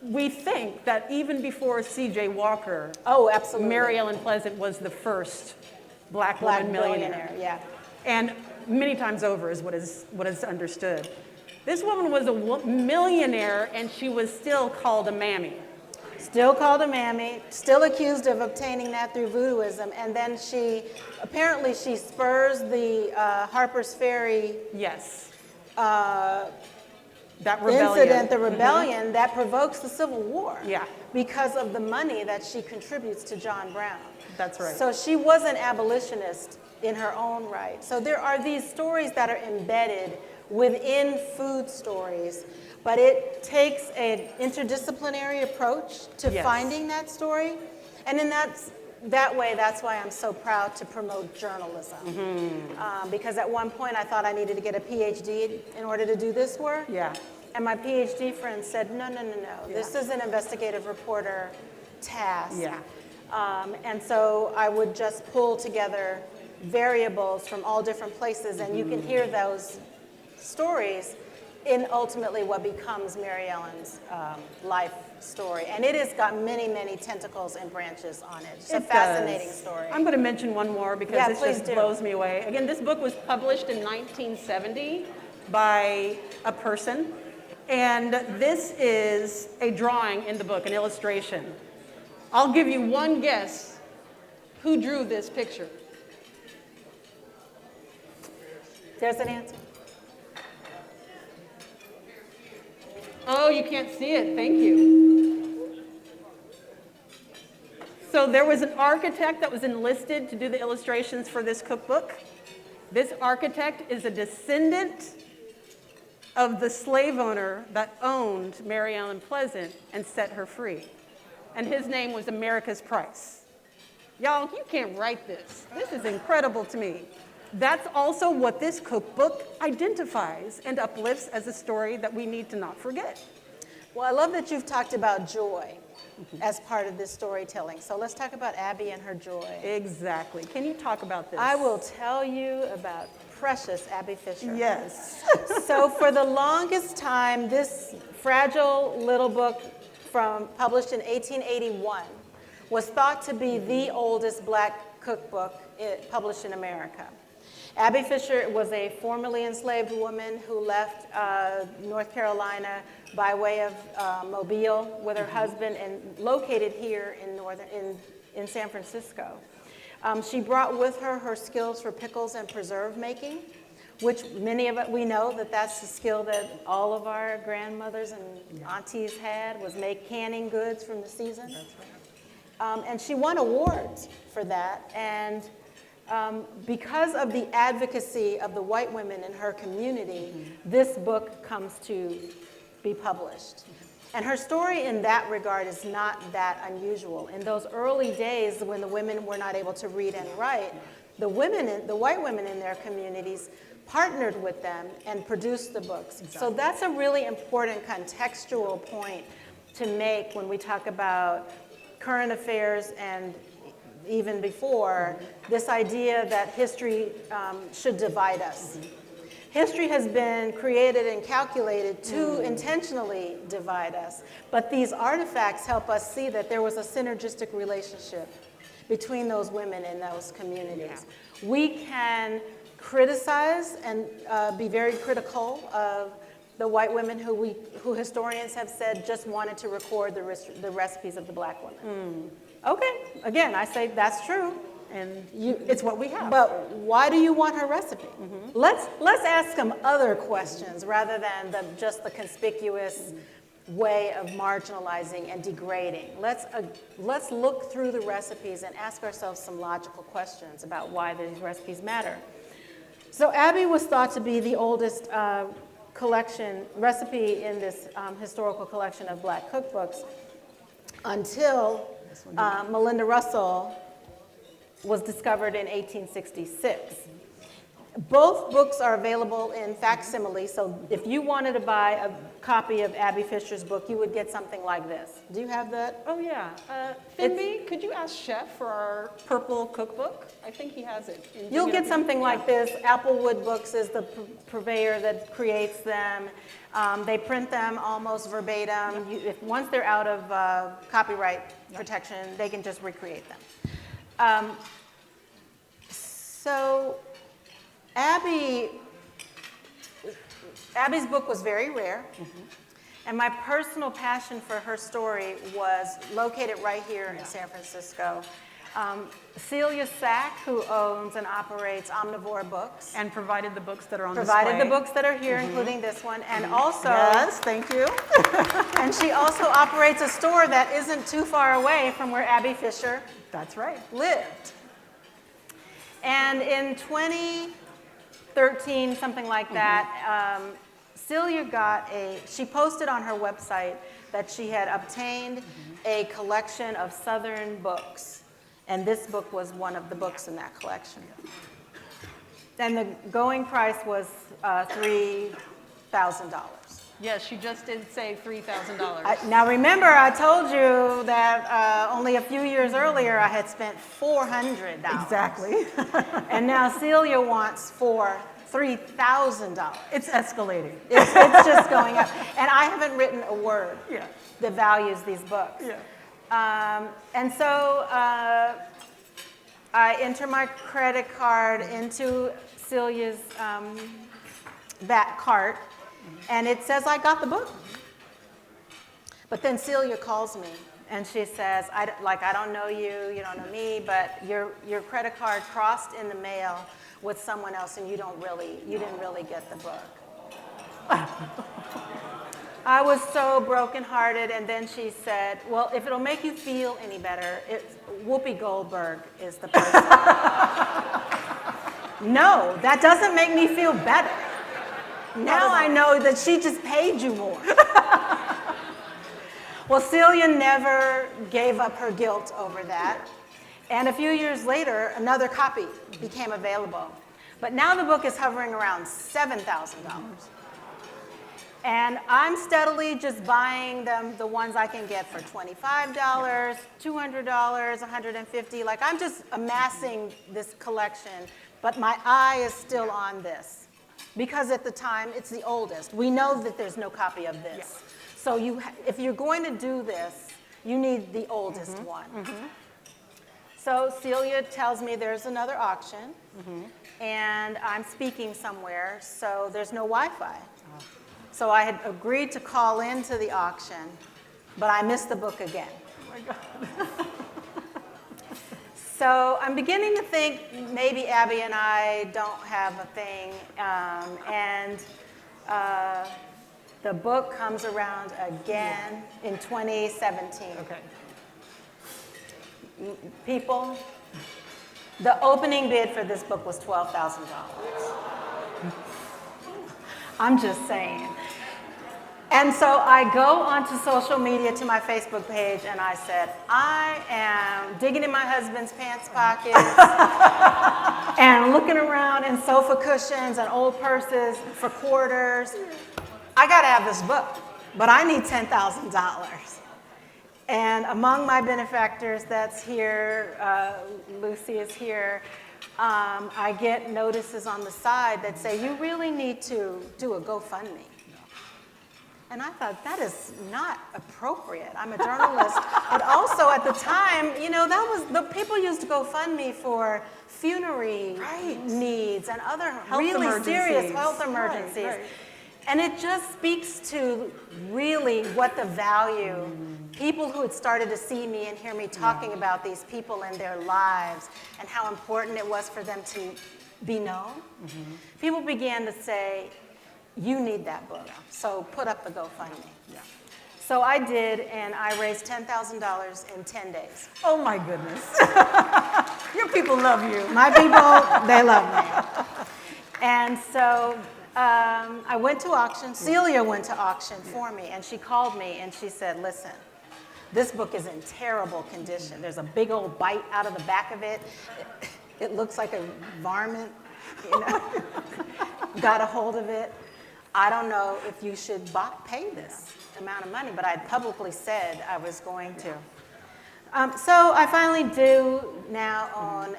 D: we think that even before C.J. Walker,
E: oh, absolutely,
D: Mary Ellen Pleasant was the first Black woman millionaire.
E: Yeah.
D: And many times over is what is understood. This woman was a millionaire, and she was still called a mammy.
E: Still called a mammy, still accused of obtaining that through voodooism, and then apparently she spurs the Harper's Ferry
D: that rebellion.
E: Incident, the rebellion that provokes the Civil War.
D: Yeah.
E: Because of the money that she contributes to John Brown.
D: That's right.
E: So she was an abolitionist in her own right. So there are these stories that are embedded within food stories, but it takes an interdisciplinary approach to finding that story. And in that way, that's why I'm so proud to promote journalism. Because at one point I thought I needed to get a PhD in order to do this work.
D: Yeah.
E: And my PhD friend said, no. This is an investigative reporter task.
D: Yeah.
E: And so I would just pull together variables from all different places, and you can hear those stories in ultimately what becomes Mary Ellen's life story. And it has got many, many tentacles and branches on it. It's a fascinating story.
D: I'm going to mention one more because this just
E: do.
D: blows me away. Again, this book was published in 1970 by a person. And this is a drawing in the book, an illustration. I'll give you one guess who drew this picture.
E: There's an answer.
D: Oh, you can't see it. Thank you. So there was an architect that was enlisted to do the illustrations for this cookbook. This architect is a descendant of the slave owner that owned Mary Ellen Pleasant and set her free. And his name was America's Price. Y'all, you can't write this. This is incredible to me. That's also what this cookbook identifies and uplifts as a story that we need to not forget.
E: Well, I love that you've talked about joy as part of this storytelling. So let's talk about Abby and her joy.
D: Exactly. Can you talk about this?
E: I will tell you about precious Abby Fisher.
D: Yes.
E: So for the longest time, this fragile little book published in 1881 was thought to be the oldest Black cookbook published in America. Abby Fisher was a formerly enslaved woman who left North Carolina by way of Mobile with her husband and located here in San Francisco. She brought with her skills for pickles and preserve making, which many of us, we know that that's the skill that all of our grandmothers and aunties had, was make canning goods from the season. That's right. And she won awards for that. And because of the advocacy of the white women in her community, this book comes to be published. And her story in that regard is not that unusual. In those early days when the women were not able to read and write, the white women in their communities partnered with them and produced the books. Exactly. So that's a really important contextual point to make when we talk about current affairs and even before, this idea that history should divide us. History has been created and calculated to intentionally divide us, but these artifacts help us see that there was a synergistic relationship between those women and those communities. Yeah. We can criticize and be very critical of the white women who historians have said just wanted to record the recipes of the black women. Okay, again, I say that's true. And it's what we have. But why do you want her recipe? Let's ask some other questions rather than just the conspicuous way of marginalizing and degrading. Let's look through the recipes and ask ourselves some logical questions about why these recipes matter. So Abby was thought to be the oldest recipe in this historical collection of black cookbooks until Melinda Russell was discovered in 1866. Both books are available in facsimile, so if you wanted to buy a copy of Abby Fisher's book, you would get something like this. Do you have that?
D: Oh, yeah. Finby, could you ask Chef for our purple cookbook? I think he has it.
E: You'll get something like this. Applewood Books is the purveyor that creates them. They print them almost verbatim. Once they're out of copyright protection, they can just recreate them. So Abby's book was very rare, and my personal passion for her story was located right here in San Francisco. Celia Sack, who owns and operates Omnivore Books.
D: And provided the books that are on
E: Provided
D: display.
E: the books that are here, including this one, and also...
D: Yes, thank you.
E: And she also operates a store that isn't too far away from where Abby Fisher
D: That's right.
E: lived. And in 2013, something like that, Celia she posted on her website that she had obtained a collection of Southern books. And this book was one of the books in that collection. And the going price was $3,000.
D: Yes, she just did say $3,000.
E: Now remember, I told you that only a few years earlier I had spent $400.
D: Exactly.
E: And now Celia wants for $3,000.
D: It's escalating.
E: It's just going up. And I haven't written a word that values these books.
D: Yeah.
E: And so I enter my credit card into Celia's back cart, and it says I got the book. But then Celia calls me, and she says, I don't know you, you don't know me, but your credit card crossed in the mail with someone else, and you didn't really get the book. I was so brokenhearted, and then she said, well, if it'll make you feel any better, Whoopi Goldberg is the person. No, that doesn't make me feel better. Now I know that she just paid you more. Well, Celia never gave up her guilt over that. And a few years later, another copy became available. But now the book is hovering around $7,000. And I'm steadily just buying them, the ones I can get for $25, $200, $150. Like, I'm just amassing this collection, but my eye is still on this. Because at the time, it's the oldest. We know that there's no copy of this. Yeah. So if you're going to do this, you need the oldest one. So Celia tells me there's another auction, and I'm speaking somewhere, so there's no Wi-Fi. So I had agreed to call into the auction, but I missed the book again.
D: Oh my God.
E: So I'm beginning to think maybe Abby and I don't have a thing, and the book comes around again in 2017.
D: Okay.
E: People, the opening bid for this book was $12,000. I'm just saying. And so I go onto social media to my Facebook page and I said, I am digging in my husband's pants pockets and looking around in sofa cushions and old purses for quarters. I got to have this book, but I need $10,000. And among my benefactors that's here, Lucy is here, I get notices on the side that say, you really need to do a GoFundMe. And I thought, that is not appropriate. I'm a journalist. But also at the time, you know, that was, the people used GoFundMe for funerary needs and other really serious health emergencies. Right. And it just speaks to really what the value, people who had started to see me and hear me talking about these people and their lives and how important it was for them to be known. People began to say, you need that book, so put up the GoFundMe. So I did, and I raised $10,000 in 10 days.
F: Oh my goodness. Your people love you.
E: My people, they love me. And so I went to auction. Celia went to auction for me, and she called me, and she said, listen, this book is in terrible condition. There's a big old bite out of the back of it. It looks like a varmint, you know, got a hold of it. I don't know if you should pay this amount of money, but I had publicly said I was going to. So I finally do now own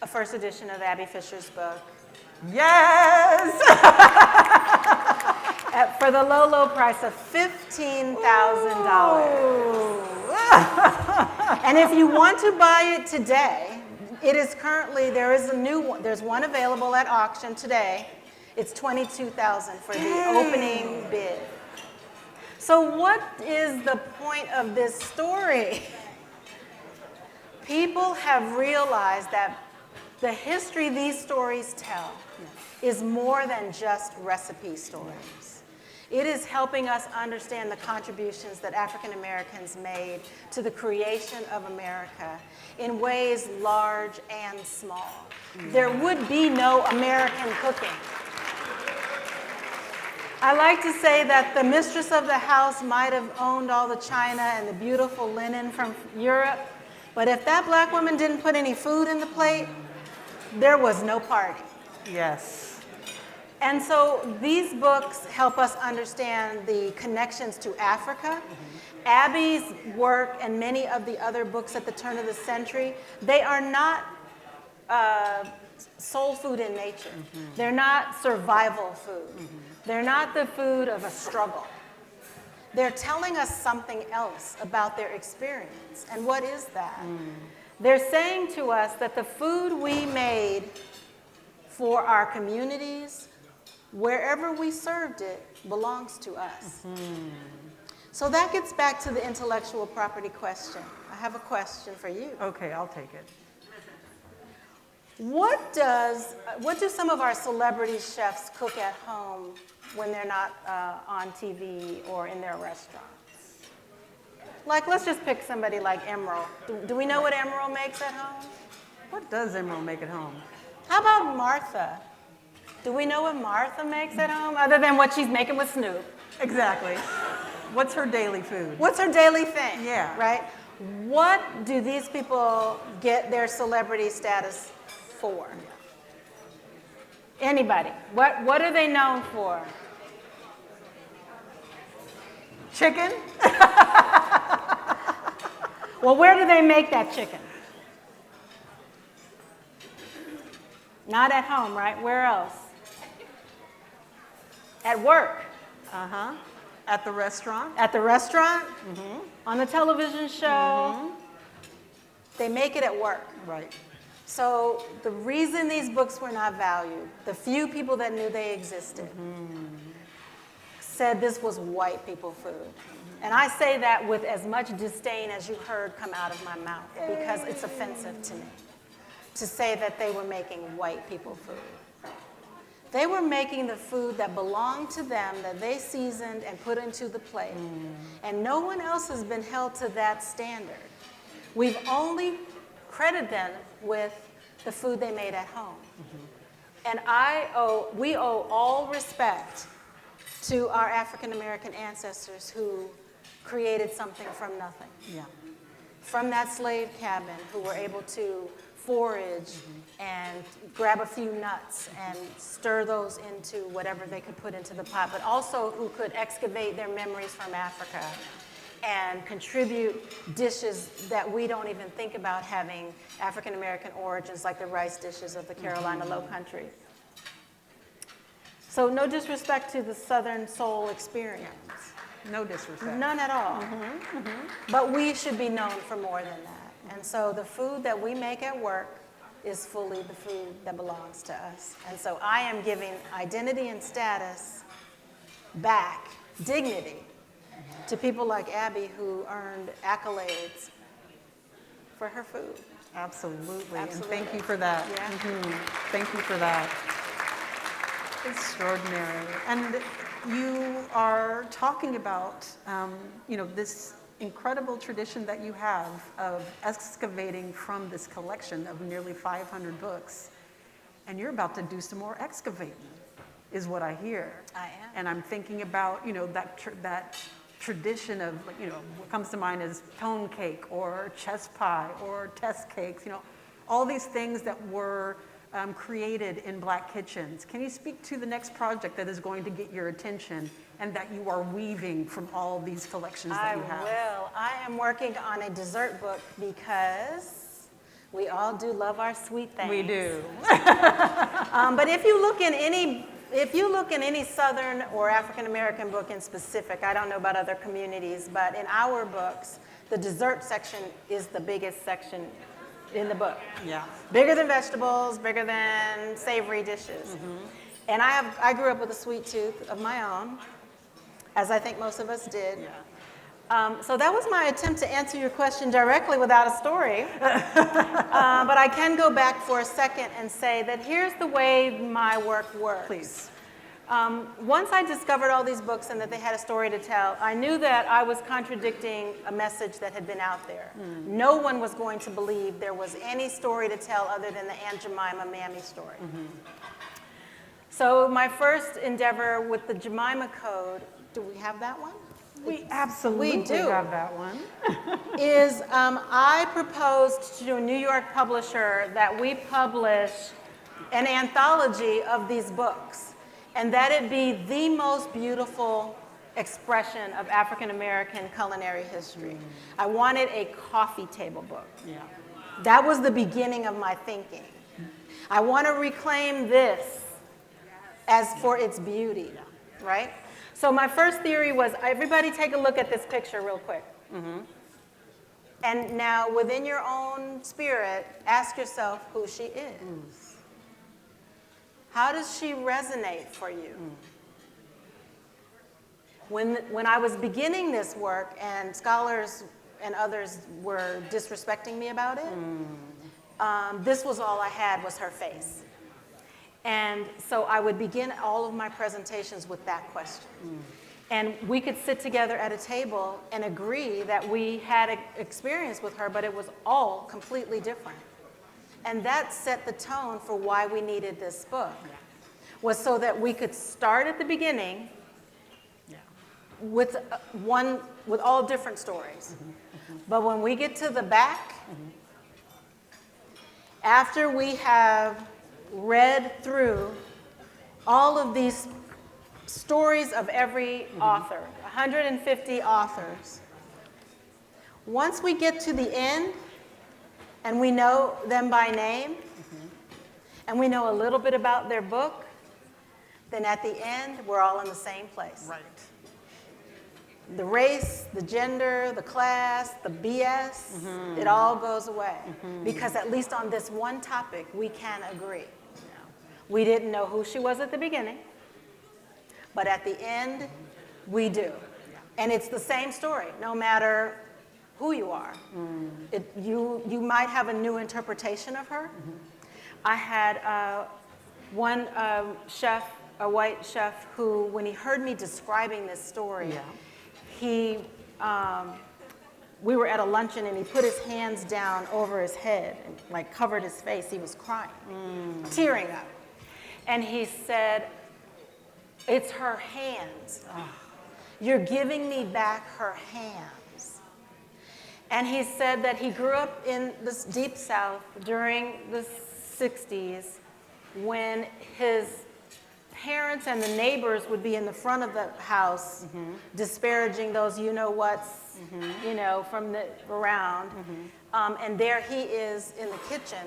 E: a first edition of Abby Fisher's book.
F: Yes!
E: For the low, low price of $15,000. And if you want to buy it today, it is currently, there is a new one, there's one available at auction today. It's $22,000 for the opening bid. So what is the point of this story? People have realized that the history these stories tell is more than just recipe stories. It is helping us understand the contributions that African Americans made to the creation of America in ways large and small. There would be no American cooking. I like to say that the mistress of the house might have owned all the china and the beautiful linen from Europe, but if that black woman didn't put any food in the plate, there was no party.
F: Yes.
E: And so these books help us understand the connections to Africa. Abby's work and many of the other books at the turn of the century, they are not soul food in nature. They're not survival food. They're not the food of a struggle. They're telling us something else about their experience. And what is that? They're saying to us that the food we made for our communities, wherever we served it, belongs to us. So that gets back to the intellectual property question. I have a question for you.
F: Okay, I'll take it.
E: What do some of our celebrity chefs cook at home when they're not on TV or in their restaurants? Like, let's just pick somebody like Emerald. Do we know what Emerald makes at home?
F: What does Emerald make at home?
E: How about Martha? Do we know what Martha makes at home, other than what she's making with Snoop?
F: Exactly. What's her daily food?
E: What's her daily thing?
F: Yeah.
E: Right? What do these people get their celebrity status for? Anybody? What are they known for?
F: Chicken?
E: Well, where do they make that chicken? Not at home, right? Where else? At work.
F: Uh-huh. At the restaurant?
E: At the restaurant? On the television show? They make it at work.
F: Right.
E: So the reason these books were not valued, the few people that knew they existed, said this was white people food. And I say that with as much disdain as you heard come out of my mouth, because it's offensive to me to say that they were making white people food. They were making the food that belonged to them, that they seasoned and put into the plate. And no one else has been held to that standard. We've only credited them with the food they made at home. And we owe all respect to our African American ancestors who created something from nothing.
F: Yeah.
E: From that slave cabin, who were able to forage and grab a few nuts and stir those into whatever they could put into the pot, but also who could excavate their memories from Africa and contribute dishes that we don't even think about having African American origins, like the rice dishes of the Carolina Low Country. So no disrespect to the Southern soul experience.
F: No disrespect.
E: None at all. But we should be known for more than that. And so the food that we make at work is fully the food that belongs to us. And so I am giving identity and status back, dignity, to people like Abby who earned accolades for her food.
F: Absolutely. And
E: Absolutely.
F: thank you for that.
E: Yeah.
F: Thank you for that. Extraordinary. And you are talking about, this incredible tradition that you have of excavating from this collection of nearly 500 books. And you're about to do some more excavating, is what I hear.
E: I am.
F: And I'm thinking about, that tradition of, what comes to mind is tone cake or chess pie or test cakes, all these things that were created in Black kitchens. Can you speak to the next project that is going to get your attention and that you are weaving from all these collections that you have?
E: I will. I am working on a dessert book because we all do love our sweet things.
F: We do.
E: But if you look in any Southern or African American book in specific, I don't know about other communities, but in our books, the dessert section is the biggest section in the book.
F: Yeah.
E: Bigger than vegetables, bigger than savory dishes. And I grew up with a sweet tooth of my own, as I think most of us did.
F: Yeah.
E: So that was my attempt to answer your question directly without a story. But I can go back for a second and say that here's the way my work works.
F: Please.
E: Once I discovered all these books and that they had a story to tell, I knew that I was contradicting a message that had been out there. No one was going to believe there was any story to tell other than the Aunt Jemima Mammy story. So my first endeavor with the Jemima Code, do we have that one?
F: We absolutely
E: We do.
F: have that one.
E: Is I proposed to a New York publisher that we publish an anthology of these books, and that it be the most beautiful expression of African American culinary history. I wanted a coffee table book.
F: Yeah.
E: That was the beginning of my thinking. I want to reclaim this as for its beauty, right? So my first theory was, everybody take a look at this picture real quick. And now within your own spirit, ask yourself who she is. How does she resonate for you? When I was beginning this work and scholars and others were disrespecting me about it, this was all I had was her face. And so I would begin all of my presentations with that question. And we could sit together at a table and agree that we had an experience with her, but it was all completely different. And that set the tone for why we needed this book, was so that we could start at the beginning with all different stories. But when we get to the back, after we have read through all of these stories of every author, 150 authors, once we get to the end, and we know them by name, and we know a little bit about their book, then at the end, we're all in the same place.
F: Right.
E: The race, the gender, the class, the BS, it all goes away. Because at least on this one topic, we can agree. We didn't know who she was at the beginning, but at the end, we do. And it's the same story, no matter who you are. You might have a new interpretation of her. I had one chef, a white chef, who, when he heard me describing this story, we were at a luncheon and he put his hands down over his head and like covered his face. He was crying, tearing up. And he said, It's her hands. You're giving me back her hands. And he said that he grew up in this deep South during the 60s when his parents and the neighbors would be in the front of the house disparaging those you-know-whats, you know, from the around. And there he is in the kitchen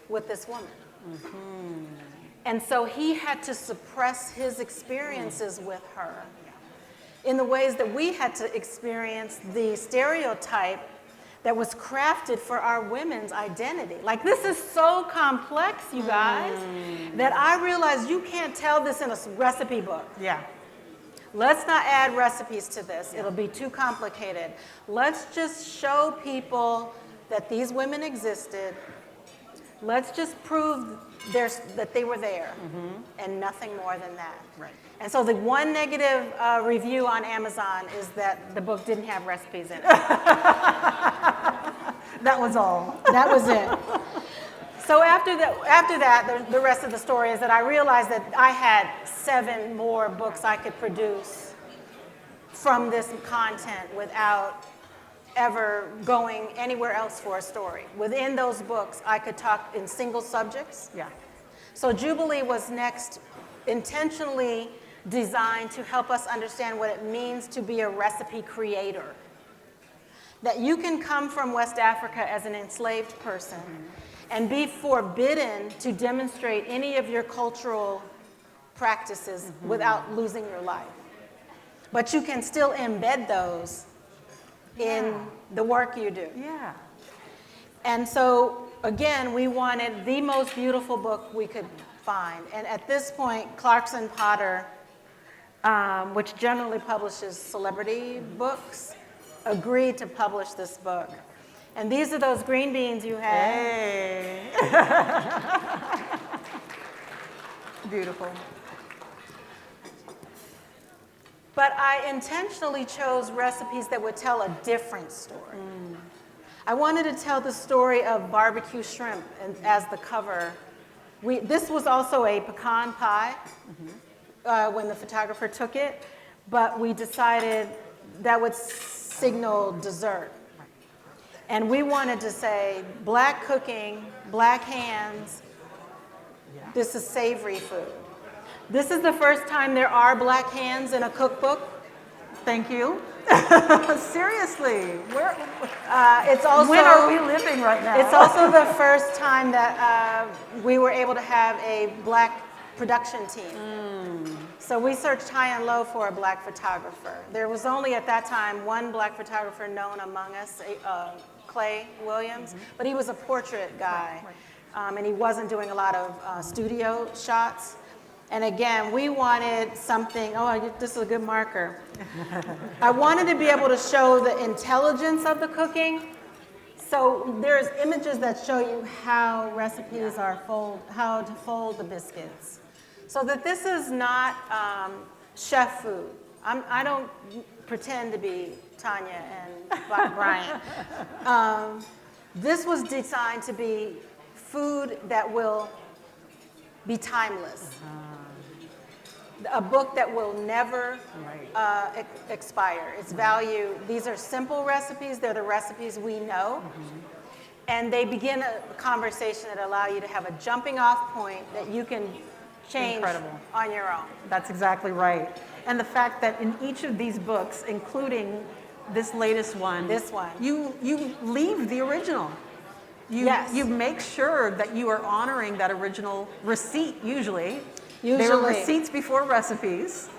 E: with this woman. And so he had to suppress his experiences with her in the ways that we had to experience the stereotype that was crafted for our women's identity. Like, this is so complex, you guys, that I realized you can't tell this in a recipe book.
F: Yeah.
E: Let's not add recipes to this. It'll be too complicated. Let's just show people that these women existed. Let's just prove that they were there, and nothing more than that.
F: Right.
E: And so the one negative review on Amazon is that the book didn't have recipes in it.
F: That was all.
E: That was it. So after that, the rest of the story is that I realized that I had 7 more books I could produce from this content without ever going anywhere else for a story. Within those books, I could talk in single subjects.
F: Yeah.
E: So Jubilee was next intentionally designed to help us understand what it means to be a recipe creator. That you can come from West Africa as an enslaved person and be forbidden to demonstrate any of your cultural practices without losing your life. But you can still embed those in the work you do.
F: Yeah.
E: And so, again, we wanted the most beautiful book we could find. And at this point, Clarkson Potter, which generally publishes celebrity books, agreed to publish this book. And these are those green beans you had.
F: Hey. Beautiful.
E: But I intentionally chose recipes that would tell a different story. I wanted to tell the story of barbecue shrimp as the cover. This was also a pecan pie when the photographer took it, but we decided that would signal dessert. And we wanted to say, black cooking, black hands, this is savory food. This is the first time there are black hands in a cookbook.
F: Thank you. Seriously.
E: It's also,
F: When are we living right now?
E: It's also the first time that we were able to have a black production team. So we searched high and low for a black photographer. There was only at that time one black photographer known among us, Clay Williams, but he was a portrait guy, and he wasn't doing a lot of studio shots. And again, we wanted something, this is a good marker. I wanted to be able to show the intelligence of the cooking. So there's images that show you how recipes are how to fold the biscuits. So that this is not chef food. I don't pretend to be Tanya and Brian. This was designed to be food that will be timeless. A book that will never expire. Its value, these are simple recipes, they're the recipes we know, and they begin a conversation that allow you to have a jumping off point that you can change on your own.
F: That's exactly right. And the fact that in each of these books, including this latest one, you leave the original. You make sure that you are honoring that original receipt, usually. They were receipts before recipes.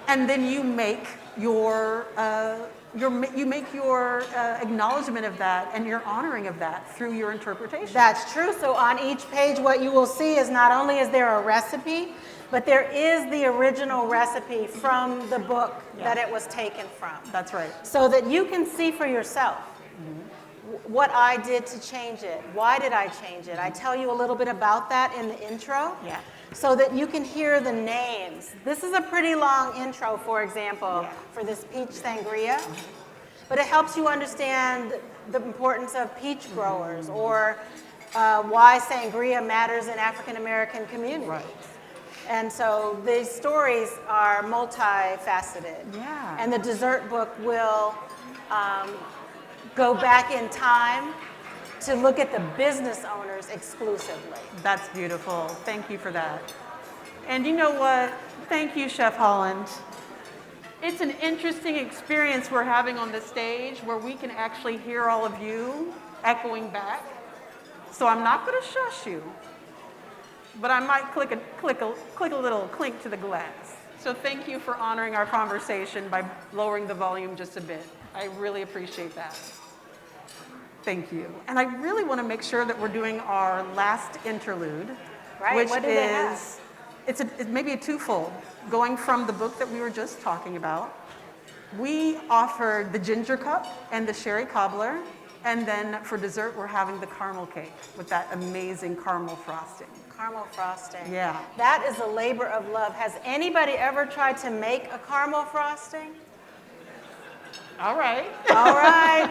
F: And then you make your acknowledgement of that and your honoring of that through your interpretation.
E: That's true. So on each page, what you will see is not only is there a recipe, but there is the original recipe from the book that it was taken from.
F: That's right.
E: So that you can see for yourself what I did to change it. Why did I change it? I tell you a little bit about that in the intro.
F: Yeah.
E: So that you can hear the names. This is a pretty long intro, for example, for this peach sangria. But it helps you understand the importance of peach growers or why sangria matters in African American communities.
F: Right.
E: And so these stories are multifaceted.
F: Yeah.
E: And the dessert book will go back in time to look at the business owners exclusively.
F: That's beautiful. Thank you for that. And you know what? Thank you, Chef Holland. It's an interesting experience we're having on the stage where we can actually hear all of you echoing back. So I'm not going to shush you, but I might click a little clink to the glass. So thank you for honoring our conversation by lowering the volume just a bit. I really appreciate that. Thank you. And I really want to make sure that we're doing our last interlude,
E: Right,
F: which
E: what do they have?
F: it's maybe a twofold. Going from the book that we were just talking about, we offered the ginger cup and the sherry cobbler, and then for dessert we're having the caramel cake with that amazing caramel frosting.
E: Caramel frosting.
F: Yeah.
E: That is a labor of love. Has anybody ever tried to make a caramel frosting?
F: All right.
E: All right.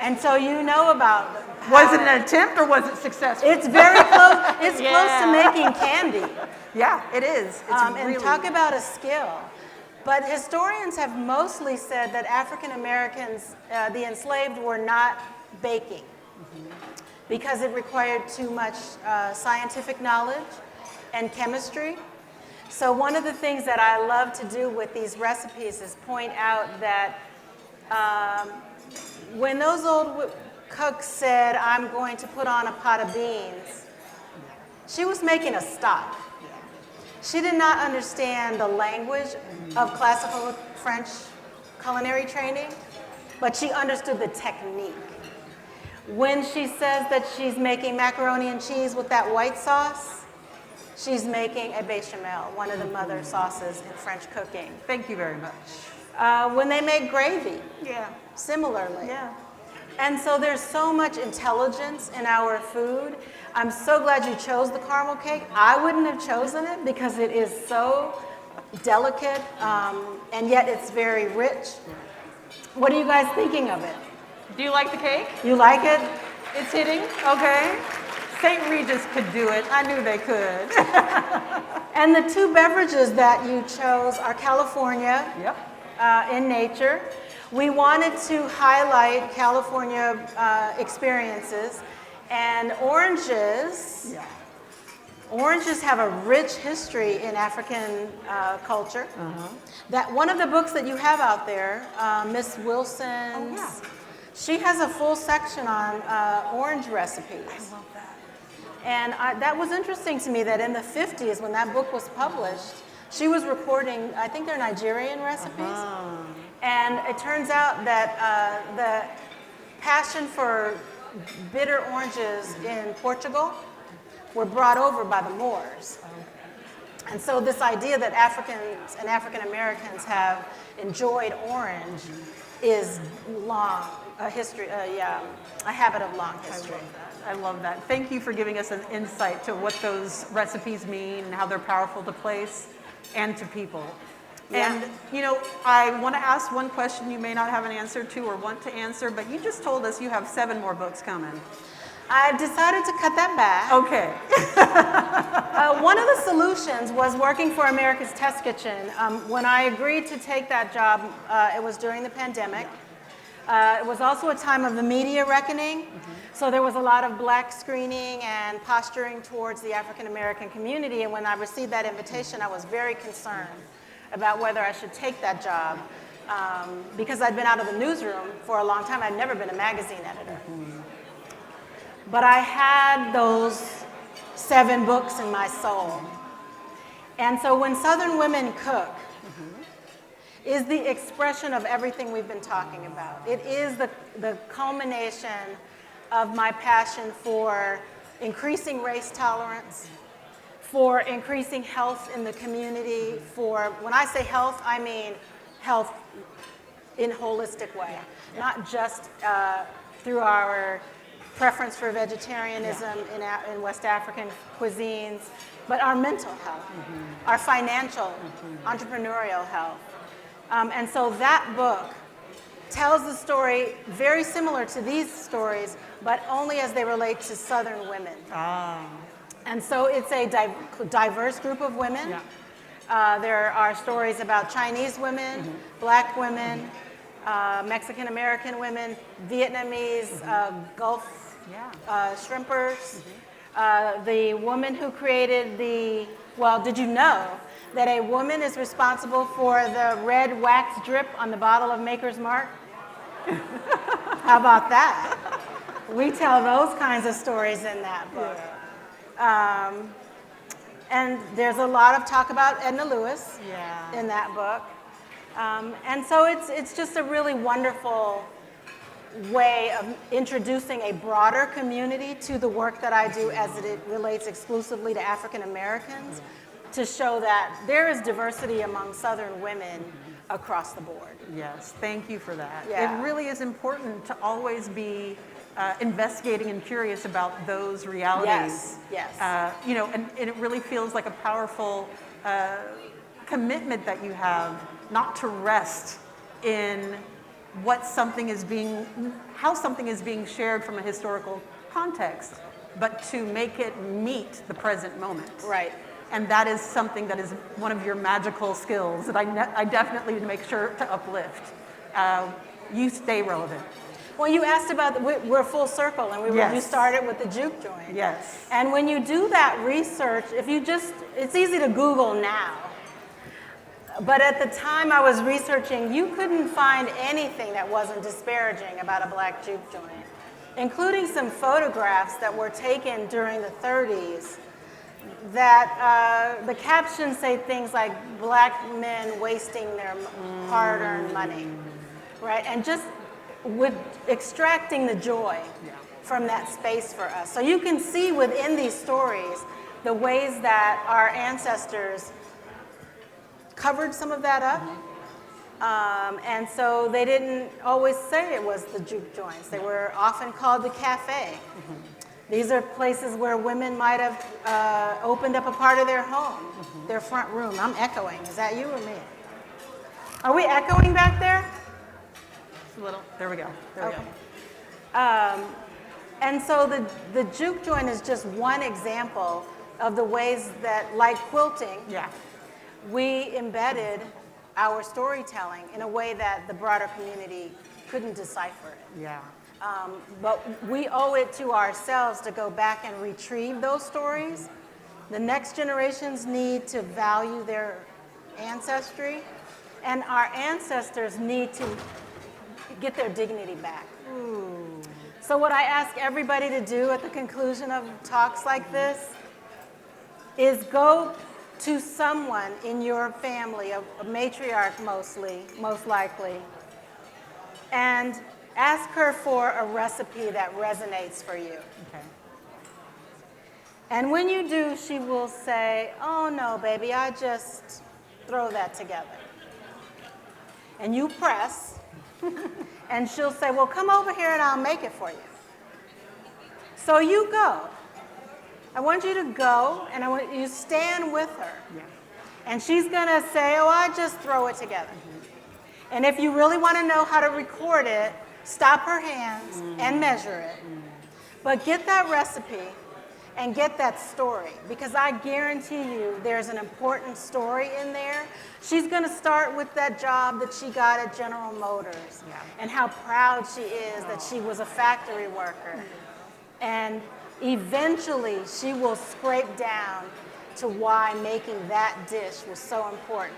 E: And so you know about
F: Was it an attempt or was it successful?
E: It's very close. It's
F: Yeah.
E: close to making candy.
F: Yeah, it is. It's really.
E: And talk about a skill. But historians have mostly said that African Americans, the enslaved, were not baking because it required too much scientific knowledge and chemistry. So one of the things that I love to do with these recipes is point out that when those old cooks said, I'm going to put on a pot of beans, she was making a stock. She did not understand the language of classical French culinary training, but she understood the technique. When she says that she's making macaroni and cheese with that white sauce, she's making a bechamel, one of the mother sauces in French cooking.
F: Thank you very much.
E: When they make gravy,
F: Yeah.
E: similarly.
F: Yeah.
E: And so there's so much intelligence in our food. I'm so glad you chose the caramel cake. I wouldn't have chosen it because it is so delicate, and yet it's very rich. What are you guys thinking of it?
F: Do you like the cake?
E: You like it?
F: It's hitting? Okay. St. Regis could do it. I knew they could.
E: And the two beverages that you chose are California
F: Yep.
E: in nature. We wanted to highlight California experiences, and oranges.
F: Yeah.
E: Oranges have a rich history in African culture. That one of the books that you have out there, Miss Wilson's, she has a full section on orange recipes.
F: I love that.
E: And that was interesting to me that in the 50s, when that book was published, she was recording, I think they're Nigerian recipes. And it turns out that the passion for bitter oranges in Portugal were brought over by the Moors. And so this idea that Africans and African Americans have enjoyed orange is long, a history, a habit of long history.
F: I love that. Thank you for giving us an insight to what those recipes mean and how they're powerful to place and to people.
E: Yeah.
F: And, you know, I want to ask one question you may not have an answer to or want to answer, but you just told us you have 7 more books coming.
E: I've decided to cut that back.
F: Okay.
E: One of the solutions was working for America's Test Kitchen. When I agreed to take that job, it was during the pandemic. It was also a time of the media reckoning, so there was a lot of black screening and posturing towards the African American community, and when I received that invitation, I was very concerned about whether I should take that job, because I'd been out of the newsroom for a long time. I'd never been a magazine editor. But I had those 7 books in my soul. And so when Southern Women Cook is the expression of everything we've been talking about. It is the culmination of my passion for increasing race tolerance, for increasing health in the community, when I say health, I mean health in a holistic way, not just through our preference for vegetarianism in West African cuisines, but our mental health, our financial, entrepreneurial health. And so that book tells the story very similar to these stories, but only as they relate to Southern women. And so it's a diverse group of women.
F: Yeah.
E: There are stories about Chinese women, black women, Mexican American women, Vietnamese, Gulf shrimpers. The woman who created did you know that a woman is responsible for the red wax drip on the bottle of Maker's Mark? How about that? We tell those kinds of stories in that book. And there's a lot of talk about Edna Lewis in that book. And so it's just a really wonderful way of introducing a broader community to the work that I do as it relates exclusively to African Americans, to show that there is diversity among Southern women across the board.
F: Yes, thank you for that.
E: Yeah.
F: It really is important to always be investigating and curious about those realities.
E: Yes.
F: You know, and it really feels like a powerful commitment that you have, not to rest in how something is being shared from a historical context, but to make it meet the present moment.
E: Right.
F: And that is something that is one of your magical skills that I definitely need to make sure to uplift. You stay relevant.
E: Well, you asked about, we're full circle, and you started with the Juke Joint.
F: Yes.
E: And when you do that research, it's easy to Google now. But at the time I was researching, you couldn't find anything that wasn't disparaging about a black juke joint, including some photographs that were taken during the 30s that the captions say things like black men wasting their hard-earned money, right? And just with extracting the joy from that space for us. So you can see within these stories the ways that our ancestors covered some of that up. And so they didn't always say it was the juke joints. They were often called the cafe. These are places where women might have opened up a part of their home, their front room. I'm echoing. Is that you or me? Are we echoing back there?
F: Just a little. There we go. There we
E: go. And so the juke joint is just one example of the ways that, like quilting, we embedded our storytelling in a way that the broader community couldn't decipher it.
F: Yeah.
E: But we owe it to ourselves to go back and retrieve those stories. The next generations need to value their ancestry, and our ancestors need to get their dignity back.
F: Ooh.
E: So what I ask everybody to do at the conclusion of talks like this is go to someone in your family, a matriarch most likely, and ask her for a recipe that resonates for you.
F: Okay.
E: And when you do, she will say, "Oh no, baby, I just throw that together." And you press, and she'll say, "Well, come over here and I'll make it for you." So you go. I want you to go, and I want you to stand with her.
F: Yeah.
E: And she's going to say, "Oh, I just throw it together." And if you really want to know how to record it, stop her hands and measure it. But get that recipe and get that story, because I guarantee you there's an important story in there. She's going to start with that job that she got at General Motors and how proud she is that she was a factory worker. And eventually she will scrape down to why making that dish was so important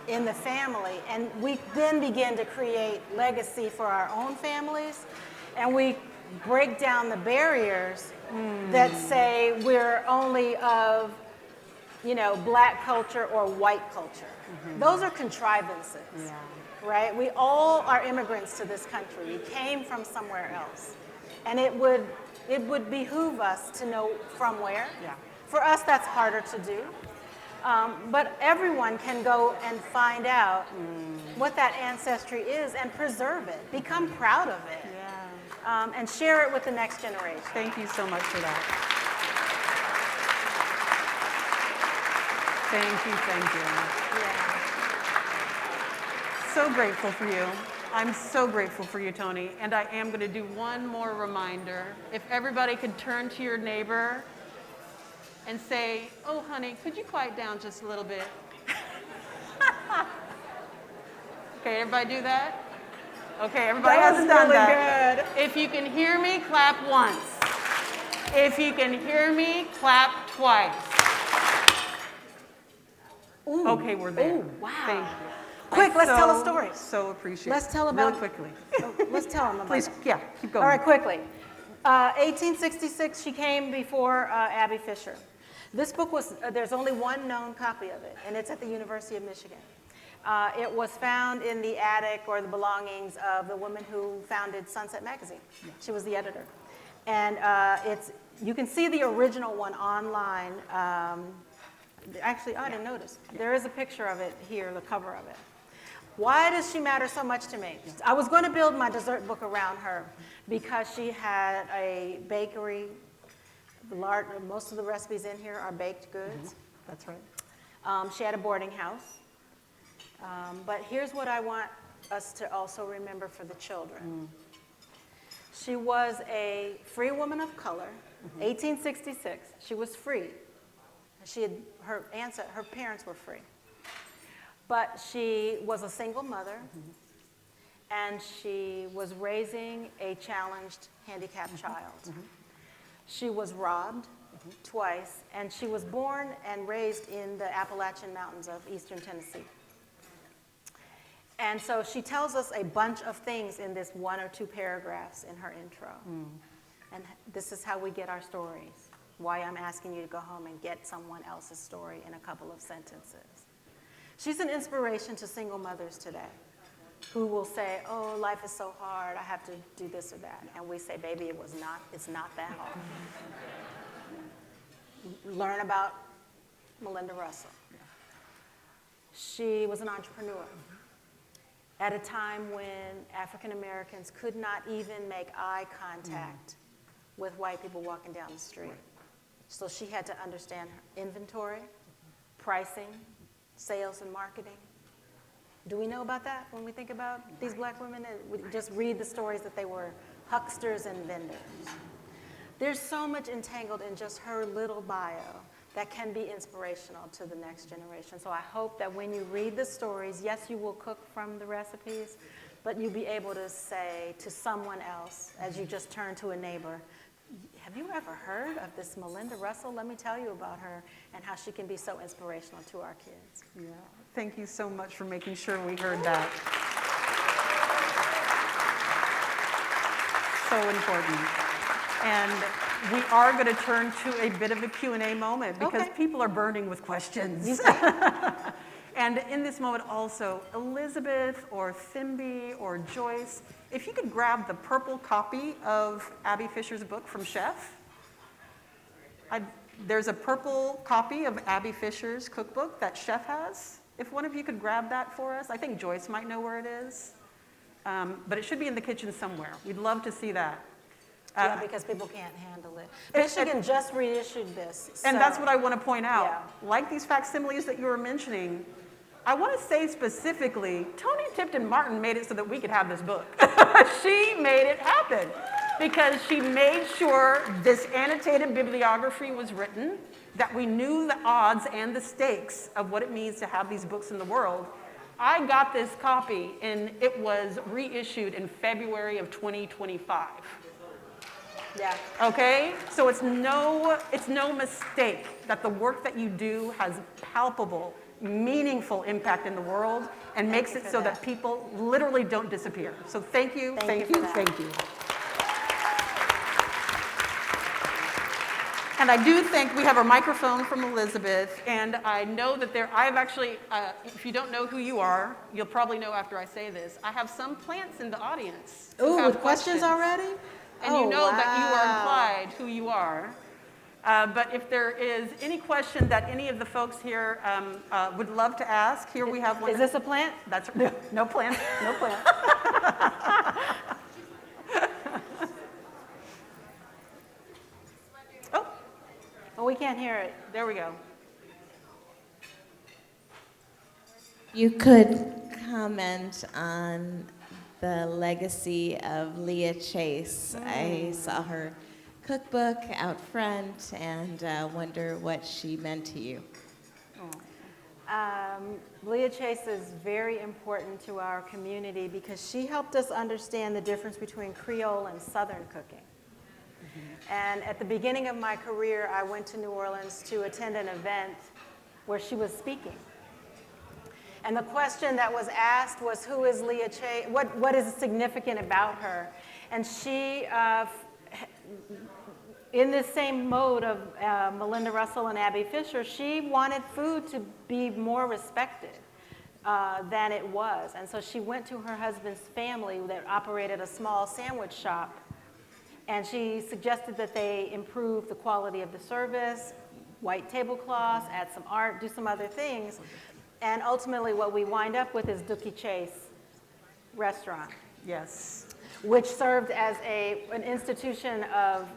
E: in the family. And we then begin to create legacy for our own families, and we break down the barriers that say we're only of, black culture or white culture. Those are contrivances, right? We all are immigrants to this country. We came from somewhere else. And it would behoove us to know from where.
F: Yeah.
E: For us, that's harder to do. But everyone can go and find out what that ancestry is and preserve it. Become proud of it. And share it with the next generation.
F: Thank you so much for that. Thank you.
E: Yeah.
F: So grateful for you. I'm so grateful for you, Toni. And I am going to do one more reminder. If everybody could turn to your neighbor and say, oh, honey, could you quiet down just a little bit? Okay, everybody do that? Okay, everybody hasn't done that. Good. If you can hear me, clap once. If you can hear me, clap twice.
E: Ooh.
F: Okay, we're there.
E: Ooh, wow.
F: Thank you.
E: Quick, let's tell a story.
F: So appreciate it.
E: Let's tell about.
F: Really quickly.
E: Let's tell them about.
F: Please, yeah, keep going.
E: All right, quickly. 1866, she came before Abby Fisher. This book was, there's only one known copy of it, and it's at the University of Michigan. It was found in the attic or the belongings of the woman who founded Sunset Magazine. Yeah. She was the editor. And you can see the original one online. Actually, I didn't notice. There is a picture of it here, the cover of it. Why does she matter so much to me? I was going to build my dessert book around her because she had a bakery. Most of the recipes in here are baked goods.
F: Mm-hmm. That's right.
E: She had a boarding house. But here's what I want us to also remember for the children. She was a free woman of color, 1866. She was free. Her parents were free. But she was a single mother, and she was raising a challenged, handicapped child. She was robbed twice, and she was born and raised in the Appalachian Mountains of eastern Tennessee. And so she tells us a bunch of things in this 1 or 2 paragraphs in her intro. And this is how we get our stories. Why I'm asking you to go home and get someone else's story in a couple of sentences. She's an inspiration to single mothers today who will say, oh, life is so hard, I have to do this or that. And we say, baby, it's not that hard. Learn about Melinda Russell. She was an entrepreneur at a time when African Americans could not even make eye contact with white people walking down the street. So she had to understand inventory, pricing, sales and marketing. Do we know about that when we think about these black women? We just read the stories that they were hucksters and vendors. There's so much entangled in just her little bio that can be inspirational to the next generation. So I hope that when you read the stories, yes, you will cook from the recipes, but you'll be able to say to someone else, as you just turn to a neighbor, have you ever heard of this Melinda Russell? Let me tell you about her and how she can be so inspirational to our kids.
F: Yeah, thank you so much for making sure we heard that. So important. And we are going to turn to a bit of a Q&A moment because people are burning with questions. And in this moment also, Elizabeth or Thimby or Joyce, if you could grab the purple copy of Abby Fisher's book from Chef. There's a purple copy of Abby Fisher's cookbook that Chef has. If one of you could grab that for us. I think Joyce might know where it is. But it should be in the kitchen somewhere. We'd love to see that.
E: Yeah, because people can't handle it. Michigan just reissued this.
F: And that's what I want to point out.
E: Yeah.
F: Like these facsimiles that you were mentioning, I want to say specifically, Toni Tipton-Martin made it so that we could have this book. She made it happen because she made sure this annotated bibliography was written, that we knew the odds and the stakes of what it means to have these books in the world. I got this copy and it was reissued in February of 2025.
E: Yeah.
F: Okay? So it's no mistake that the work that you do has palpable, meaningful impact in the world and makes it so that people literally don't disappear. So thank you, thank you, thank you. And I do think we have a microphone from Elizabeth, and I know that I've actually, if you don't know who you are, you'll probably know after I say this, I have some plants in the audience.
E: Ooh, with questions already?
F: And you know that you are implied who you are. But if there is any question that any of the folks here would love to ask, here we have one.
E: Is this a plant?
F: That's no plant, no plant.
E: Oh, we can't hear it.
F: There we go.
G: You could comment on the legacy of Leah Chase. I saw her cookbook out front and wonder what she meant to you.
E: Leah Chase is very important to our community because she helped us understand the difference between Creole and Southern cooking. And at the beginning of my career, I went to New Orleans to attend an event where she was speaking. And the question that was asked was, who is Leah Chase? What is significant about her? And she, in this same mode of Melinda Russell and Abby Fisher, she wanted food to be more respected than it was. And so she went to her husband's family that operated a small sandwich shop, and she suggested that they improve the quality of the service, white tablecloths, add some art, do some other things. And ultimately what we wind up with is Dookie Chase Restaurant.
F: Yes.
E: Which served as an institution of,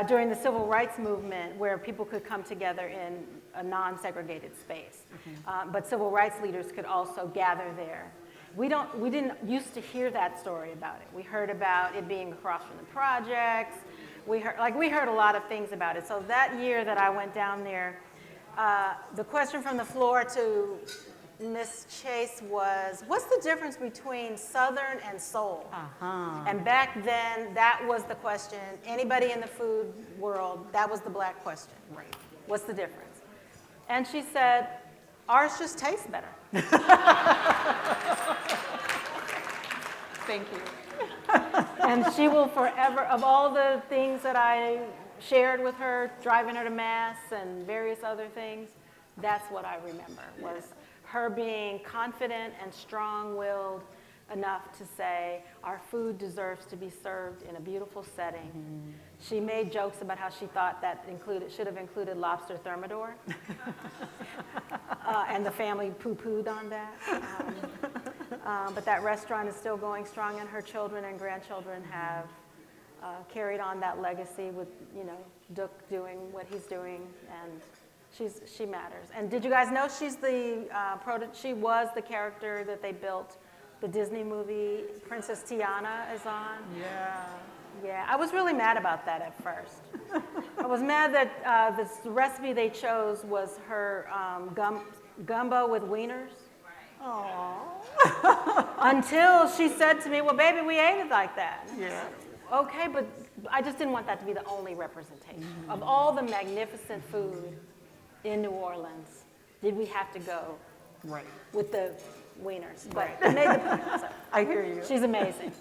E: during the civil rights movement, where people could come together in a non-segregated space. But civil rights leaders could also gather there. We didn't used to hear that story about it. We heard about it being across from the projects. We heard a lot of things about it. So that year that I went down there, the question from the floor to Miss Chase was, what's the difference between Southern and Soul? And back then, that was the question. Anybody in the food world, that was the black question.
F: Right.
E: What's the difference? And she said, ours just tastes better.
F: Thank you.
E: And she will forever, of all the things that I shared with her, driving her to Mass and various other things, that's what I remember, was her being confident and strong-willed enough to say, our food deserves to be served in a beautiful setting. She made jokes about how she thought that should have included lobster thermidor. And the family poo-pooed on that. But that restaurant is still going strong, and her children and grandchildren have carried on that legacy with, Duke doing what he's doing, and she matters. And did you guys know she was the character that they built the Disney movie Princess Tiana is on?
F: Yeah.
E: Yeah, I was really mad about that at first. I was mad that this recipe they chose was her gumbo with wieners. Until she said to me, well, baby, we ate it like that.
F: Yeah.
E: Okay, but I just didn't want that to be the only representation. Of all the magnificent food in New Orleans, did we have to go with the wieners? But it made the point. So.
F: I hear you.
E: She's amazing.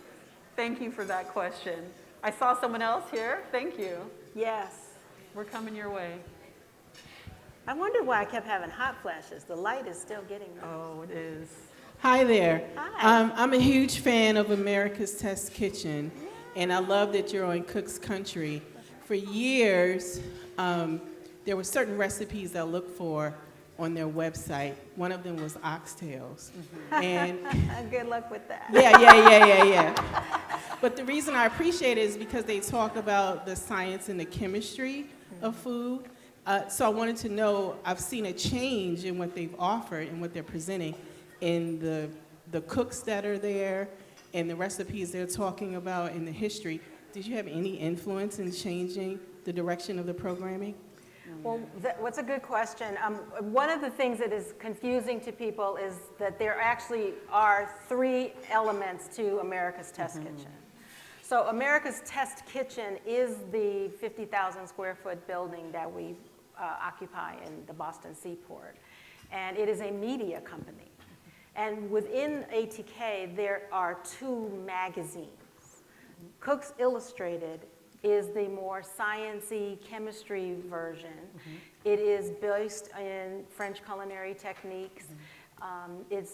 F: Thank you for that question. I saw someone else here. Thank you.
E: Yes.
F: We're coming your way.
E: I wondered why I kept having hot flashes. The light is still getting me.
F: Oh, it is.
H: Hi there.
E: Hi.
H: I'm a huge fan of America's Test Kitchen, and I love that you're on Cook's Country. For years, there were certain recipes I looked for on their website. One of them was oxtails. And
E: good luck with that.
H: yeah. But the reason I appreciate it is because they talk about the science and the chemistry of food. So I wanted to know, I've seen a change in what they've offered and what they're presenting in the cooks that are there and the recipes they're talking about and the history. Did you have any influence in changing the direction of the programming?
E: Well, what's a good question? One of the things that is confusing to people is that there actually are 3 elements to America's Test Kitchen. So America's Test Kitchen is the 50,000 square foot building that we occupy in the Boston Seaport. And it is a media company. And within ATK, there are 2 magazines. Cooks Illustrated is the more science-y chemistry version. It is based in French culinary techniques. It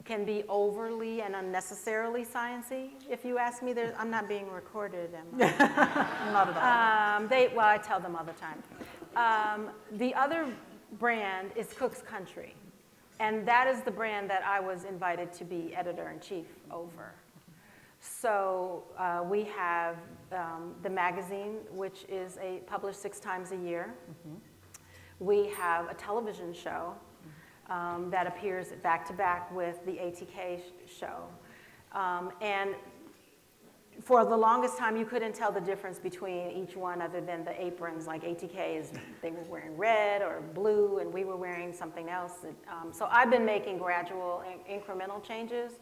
E: can be overly and unnecessarily science-y. If you ask me, I'm not being recorded, am I?
F: Not at all.
E: Well, I tell them all the time. The other brand is Cook's Country. And that is the brand that I was invited to be editor-in-chief over. So we have the magazine, which is published 6 times a year. We have a television show that appears back-to-back with the ATK show. And for the longest time, you couldn't tell the difference between each one other than the aprons, like ATK's, they were wearing red or blue, and we were wearing something else. So I've been making gradual incremental changes.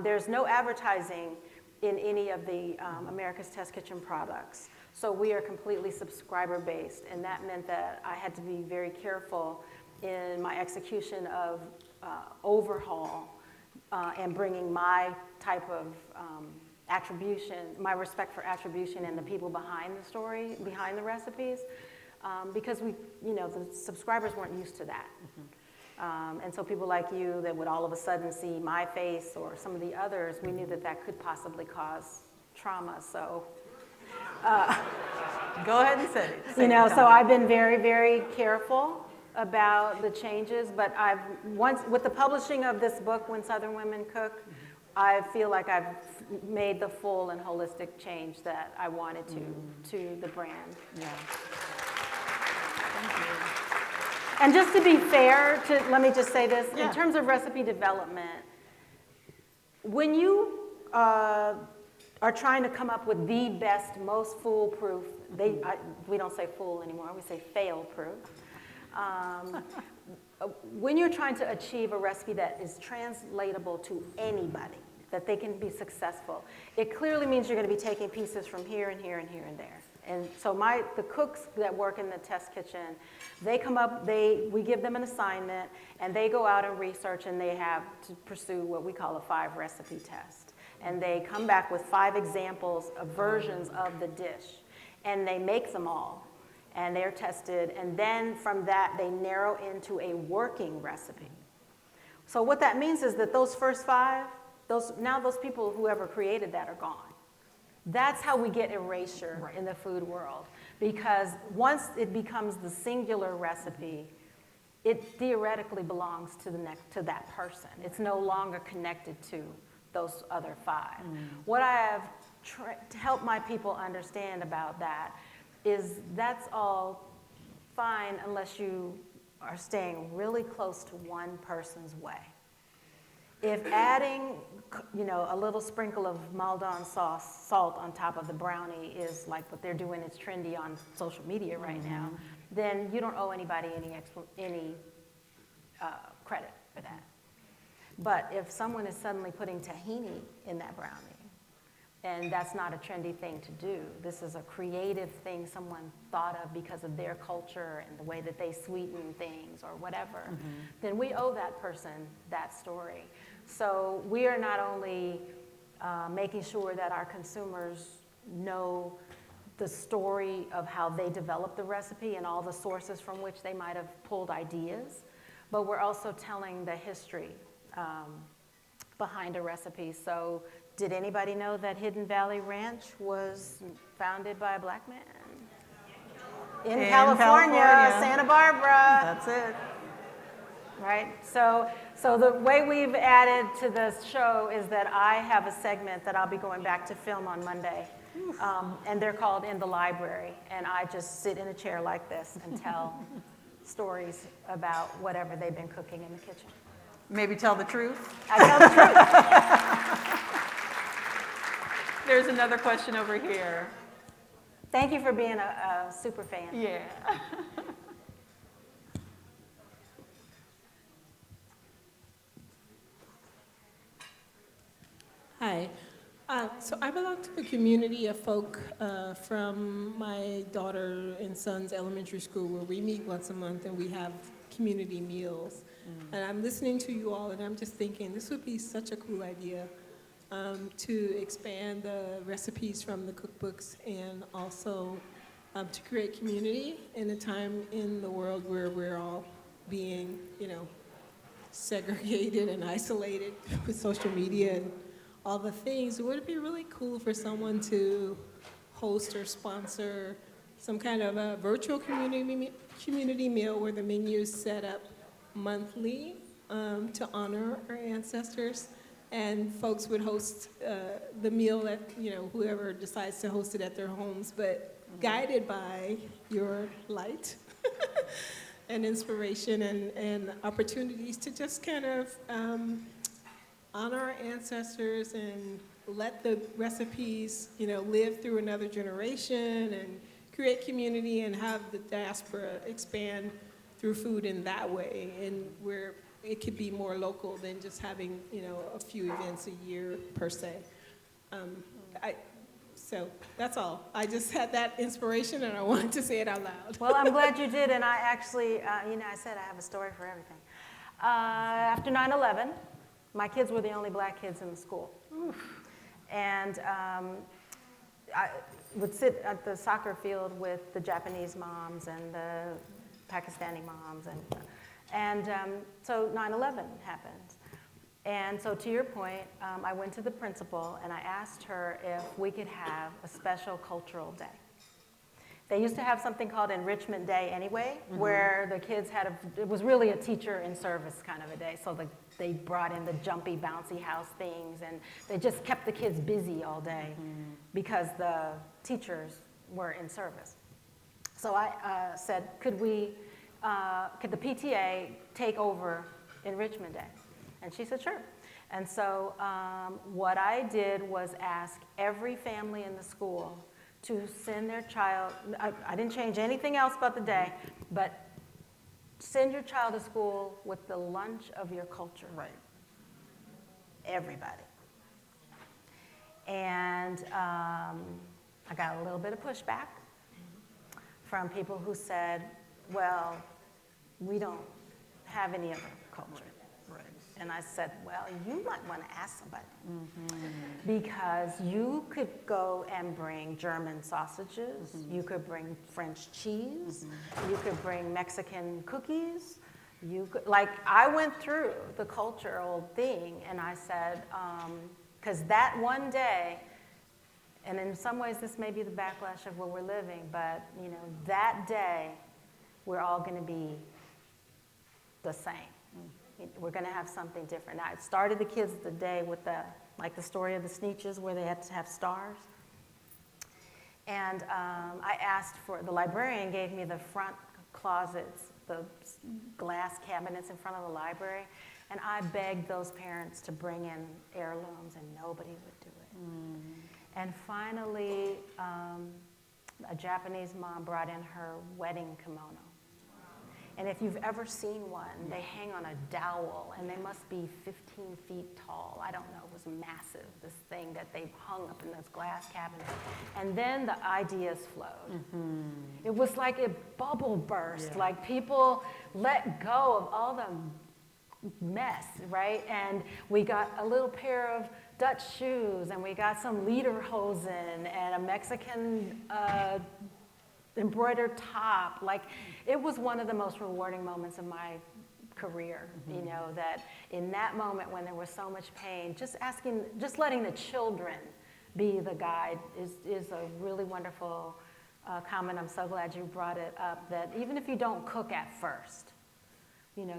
E: There's no advertising in any of the America's Test Kitchen products. So we are completely subscriber-based, and that meant that I had to be very careful in my execution of overhaul and bringing my type of attribution, my respect for attribution and the people behind the story, behind the recipes, because the subscribers weren't used to that. And so people like you that would all of a sudden see my face or some of the others, we knew that that could possibly cause trauma. So
F: Go ahead and say it.
E: so I've been very, very careful about the changes, but with the publishing of this book, When Southern Women Cook, I feel like I've made the full and holistic change that I wanted to the brand.
F: Yeah.
E: And just to be fair, let me just say this,
F: Yeah.
E: in terms of recipe development, when you are trying to come up with the best, most foolproof, we don't say fool anymore, we say fail-proof. When you're trying to achieve a recipe that is translatable to anybody, that they can be successful, it clearly means you're going to be taking pieces from here and here and here and there. And so the cooks that work in the test kitchen, they come up, we give them an assignment, and they go out and research, and they have to pursue what we call a 5-recipe test. And they come back with 5 examples of versions of the dish, and they make them all, and they're tested, and then from that, they narrow into a working recipe. So what that means is that those first 5, now those people, whoever created that, are gone. That's how we get erasure in the food world, because once it becomes the singular recipe, it theoretically belongs to that person. It's no longer connected to those other 5. What I have to help my people understand about that is that's all fine unless you are staying really close to one person's way. If adding, a little sprinkle of Maldon salt on top of the brownie is like what they're doing, it's trendy on social media right now, then you don't owe anybody any credit for that. But if someone is suddenly putting tahini in that brownie, and that's not a trendy thing to do, this is a creative thing someone thought of because of their culture and the way that they sweeten things or whatever, then we owe that person that story. So we are not only making sure that our consumers know the story of how they developed the recipe and all the sources from which they might have pulled ideas, but we're also telling the history behind a recipe. So did anybody know that Hidden Valley Ranch was founded by a Black man? In California, Santa Barbara.
F: That's it.
E: Right? So the way we've added to this show is that I have a segment that I'll be going back to film on Monday. And they're called In the Library. And I just sit in a chair like this and tell stories about whatever they've been cooking in the kitchen.
F: Maybe tell the truth.
E: I tell the truth.
F: There's another question over here.
E: Thank you for being a super fan.
F: Yeah.
I: Hi. So I belong to a community of folk from my daughter and son's elementary school where we meet once a month and we have community meals. And I'm listening to you all and I'm just thinking this would be such a cool idea to expand the recipes from the cookbooks and also to create community in a time in the world where we're all being, segregated and isolated with social media and all the things. Would it be really cool for someone to host or sponsor some kind of a virtual community meal where the menu is set up monthly to honor our ancestors, and folks would host the meal at, whoever decides to host it at their homes, but guided by your light and inspiration and opportunities to just kind of honor our ancestors and let the recipes, live through another generation and create community and have the diaspora expand through food in that way, and where it could be more local than just having, a few events a year per se. So that's all. I just had that inspiration and I wanted to say it out loud.
E: Well, I'm glad you did, and I actually, I said I have a story for everything. After 9/11, my kids were the only black kids in the school. And I would sit at the soccer field with the Japanese moms and the Pakistani moms, and so 9/11 happened. And so to your point, I went to the principal and I asked her if we could have a special cultural day. They used to have something called Enrichment Day anyway, where the kids it was really a teacher in service kind of a day. So they brought in the jumpy, bouncy house things, and they just kept the kids busy all day because the teachers were in service. So I said, could the PTA take over Enrichment Day? And she said, sure. And so what I did was ask every family in the school to send their child, I didn't change anything else about the day, but send your child to school with the lunch of your culture.
F: Right.
E: Everybody. And I got a little bit of pushback from people who said, well, we don't have any other culture.
F: Right.
E: And I said, well, you might want to ask somebody. Because you could go and bring German sausages, you could bring French cheese, you could bring Mexican cookies, I went through the cultural thing, and I said, because that one day, and in some ways this may be the backlash of where we're living, but that day, we're all going to be the same. We're going to have something different. Now, I started the kids the day with the story of the Sneetches, where they had to have stars. And I asked the librarian gave me the front closets, the glass cabinets in front of the library, and I begged those parents to bring in heirlooms, and nobody would do it. And finally, a Japanese mom brought in her wedding kimono. And if you've ever seen one, they hang on a dowel, and they must be 15 feet tall. I don't know, it was massive, this thing that they hung up in this glass cabinet. And then the ideas flowed. It was like a bubble burst, like people let go of all the mess, right? And we got a little pair of Dutch shoes, and we got some lederhosen, and a Mexican embroidered top. It was one of the most rewarding moments of my career, that in that moment when there was so much pain, just letting the children be the guide is a really wonderful comment. I'm so glad you brought it up, that even if you don't cook at first,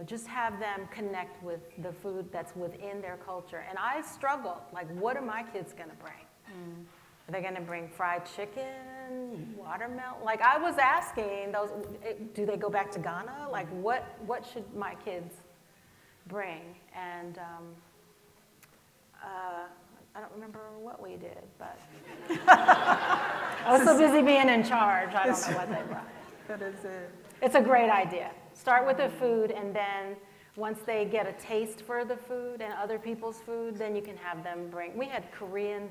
E: just have them connect with the food that's within their culture. And I struggled, what are my kids gonna bring? Are they going to bring fried chicken, watermelon? I was asking those, do they go back to Ghana? What should my kids bring? And I don't remember what we did, but I was so busy being in charge, I don't know what they brought.
F: That is it.
E: It's a great idea. Start with the food, and then once they get a taste for the food and other people's food, then you can have them bring. We had Korean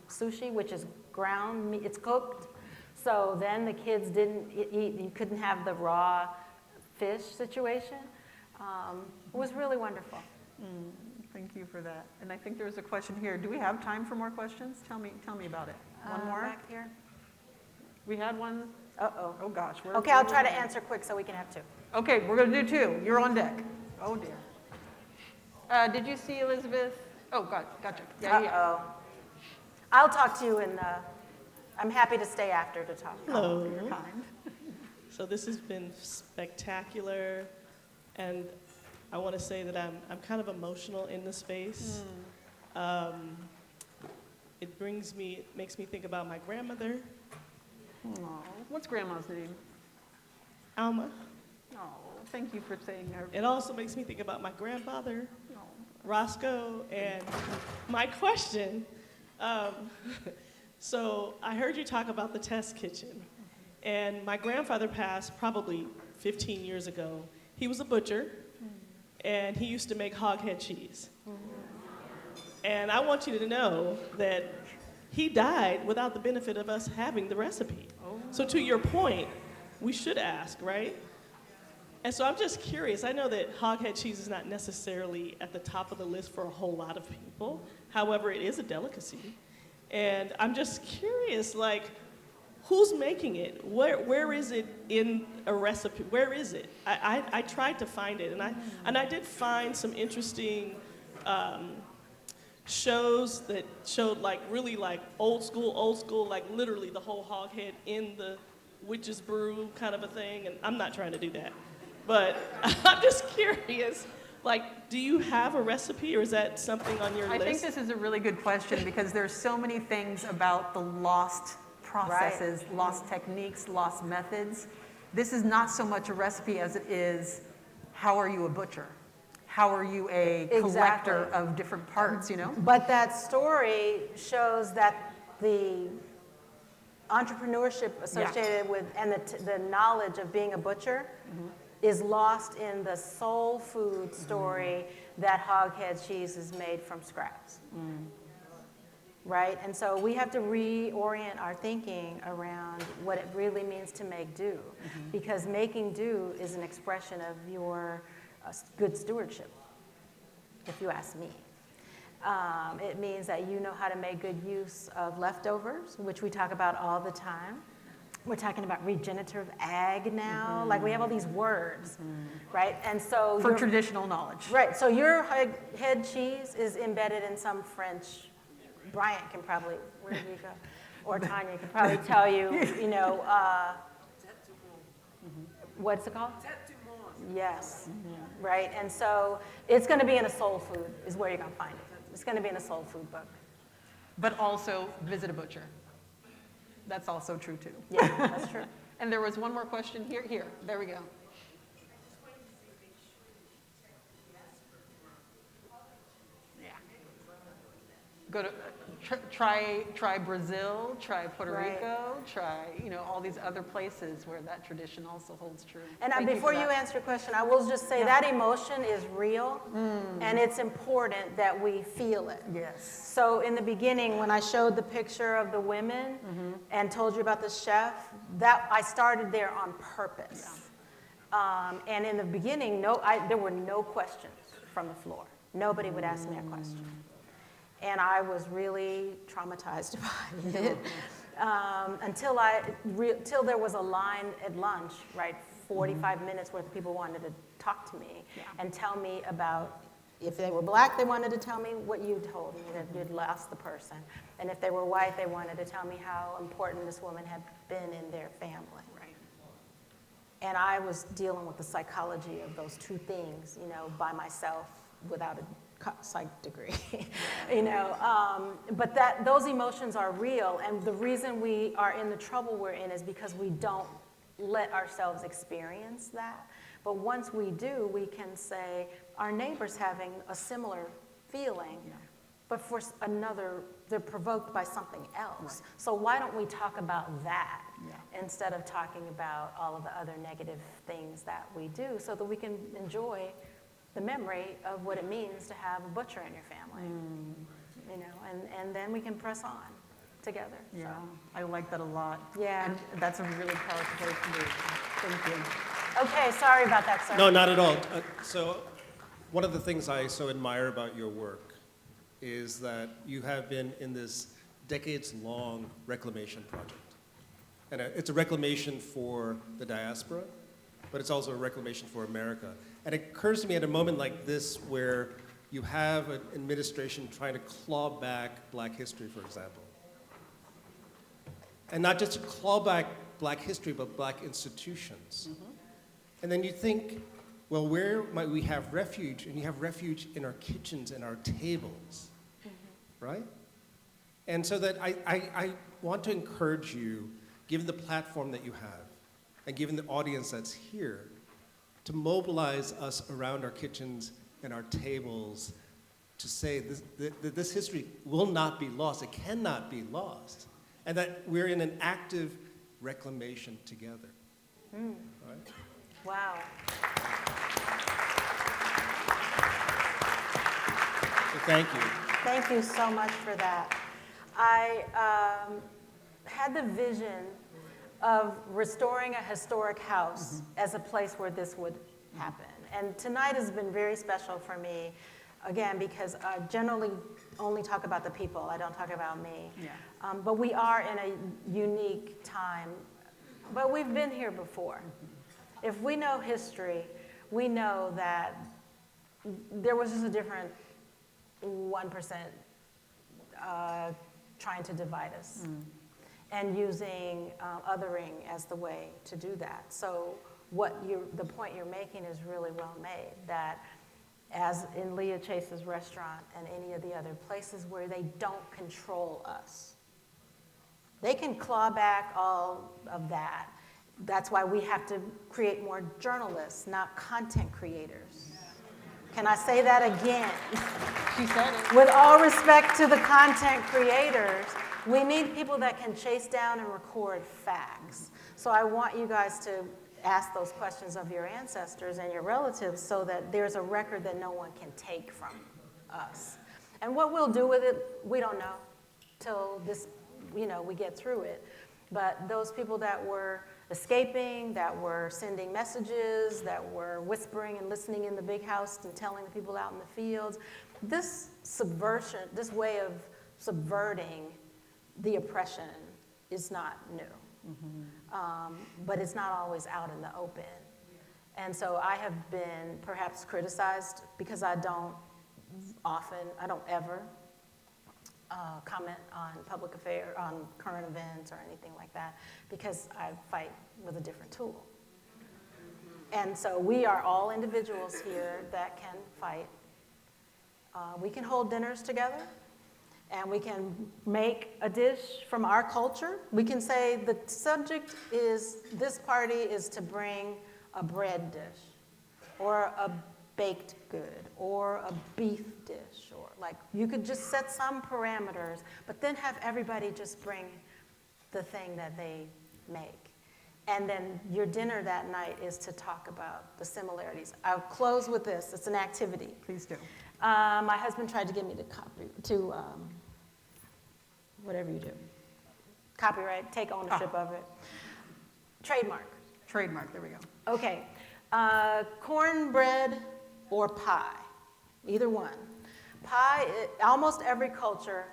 E: sushi, which is ground meat, it's cooked. So then the kids didn't eat, you couldn't have the raw fish situation. It was really wonderful.
F: Thank you for that. And I think there's a question here. Do we have time for more questions? Tell me about it. One more?
E: Back here.
F: We had one?
E: Uh-oh.
F: Oh, gosh.
E: Okay, I'll try to answer quick so we can have two.
F: Okay, we're going to do two. You're on deck. Oh, dear. Did you see Elizabeth? Oh, gotcha. Yeah.
E: Uh-oh. I'll talk to you I'm happy to stay after to talk.
J: Hello.
F: You're kind.
J: So this has been spectacular, and I want to say that I'm kind of emotional in the space. It makes me think about my grandmother.
F: Oh, what's Grandma's name?
J: Alma.
F: Oh, thank you for saying her.
J: It also makes me think about my grandfather,
F: Oh.
J: Roscoe, and my question Um, so I heard you talk about the test kitchen. And my grandfather passed probably 15 years ago. He was a butcher, and he used to make hoghead cheese. And I want you to know that he died without the benefit of us having the recipe. So to your point, we should ask, right? And so I'm just curious. I know that hoghead cheese is not necessarily at the top of the list for a whole lot of people. However, it is a delicacy. And I'm just curious, like, who's making it? Where is it in a recipe? Where is it? I tried to find it, and I did find some interesting shows that showed like really like old school, like literally the whole hog head in the witch's brew kind of a thing, and I'm not trying to do that. But I'm just curious, like, do you have a recipe, or is that something on your list?
F: I think this is a really good question because there's so many things about the lost processes, lost techniques, lost methods. This is not so much a recipe as it is, how are you a butcher? How are you a collector of different parts, you know?
E: But that story shows that the entrepreneurship associated with, and the knowledge of being a butcher is lost in the soul food story that hoghead cheese is made from scraps. Right? And so we have to reorient our thinking around what it really means to make do. Because making do is an expression of your good stewardship, if you ask me. It means that you know how to make good use of leftovers, which we talk about all the time. We're talking about regenerative ag now. Like, we have all these words, right? And so
F: for traditional knowledge.
E: Right, so your head cheese is embedded in some French. Bryant can probably, where did you go? Or Tanya can probably tell you, you know, what's it called? Yes, right? And so it's going to be in a soul food is where you're going to find it. It's going to be in a soul food book.
F: But also visit a butcher. That's also true too.
E: Yeah, that's true.
F: And there was one more question here. There we go. Yeah. Go to try Brazil, try Puerto Rico, try, you know, all these other places where that tradition also holds true.
E: And before you answer your question, I will just say that emotion is real, and it's important that we feel it.
F: Yes.
E: So in the beginning, when I showed the picture of the women and told you about the chef, that I started there on purpose. And in the beginning, there were no questions from the floor. Nobody would ask me a question. And I was really traumatized by it until there was a line at lunch, right? 45 minutes worth of people wanted to talk to me and tell me about, if they were black, they wanted to tell me what you told me, that you'd lost the person. And if they were white, they wanted to tell me how important this woman had been in their family.
F: Right.
E: And I was dealing with the psychology of those two things, you know, by myself without a psych degree, you know, but those emotions are real, and the reason we are in the trouble we're in is because we don't let ourselves experience that. But once we do, we can say, our neighbor's having a similar feeling, but for another, they're provoked by something else. So why don't we talk about that instead of talking about all of the other negative things that we do, so that we can enjoy the memory of what it means to have a butcher in your family, you know, and then we can press on together.
F: Yeah,
E: so.
F: I like that a lot.
E: Yeah.
F: And that's a really powerful place to be. Thank you.
E: Okay, sorry about that, sir.
K: No, not at all. So one of the things I so admire about your work is that you have been in this decades-long reclamation project. And it's a reclamation for the diaspora, but it's also a reclamation for America. And it occurs to me at a moment like this where you have an administration trying to claw back Black history, for example. And not just to claw back Black history, but Black institutions. And then you think, well, where might we have refuge? And you have refuge in our kitchens and our tables, right? And so that I want to encourage you, given the platform that you have, and given the audience that's here, to mobilize us around our kitchens and our tables to say that this history will not be lost, it cannot be lost, and that we're in an active reclamation together. Right?
E: Wow.
K: So thank you.
E: Thank you so much for that. I had the vision of restoring a historic house as a place where this would happen. And tonight has been very special for me, again, because I generally only talk about the people. I don't talk about me.
F: Yeah.
E: But we are in a unique time. But we've been here before. If we know history, we know that there was just a different 1% trying to divide us and using othering as the way to do that. So the point you're making is really well made, that as in Leah Chase's restaurant and any of the other places where they don't control us, they can claw back all of that. That's why we have to create more journalists, not content creators. Can I say that again?
F: She said it.
E: With all respect to the content creators, we need people that can chase down and record facts. So I want you guys to ask those questions of your ancestors and your relatives so that there's a record that no one can take from us. And what we'll do with it, we don't know till this, we get through it. But those people that were escaping, that were sending messages, that were whispering and listening in the big house and telling the people out in the fields, this subversion, this way of subverting the oppression is not new. But it's not always out in the open. And so I have been perhaps criticized because I don't ever comment on public affairs, on current events or anything like that, because I fight with a different tool. And so we are all individuals here that can fight. We can hold dinners together, and we can make a dish from our culture. We can say the subject is, this party is to bring a bread dish, or a baked good, or a beef dish, or you could just set some parameters, but then have everybody just bring the thing that they make. And then your dinner that night is to talk about the similarities. I'll close with this. It's an activity.
F: Please do.
E: My husband tried to get me to whatever you do. Copyright, take ownership of it. Trademark.
F: Trademark, there we go.
E: Okay. Cornbread or pie, either one. Pie, almost every culture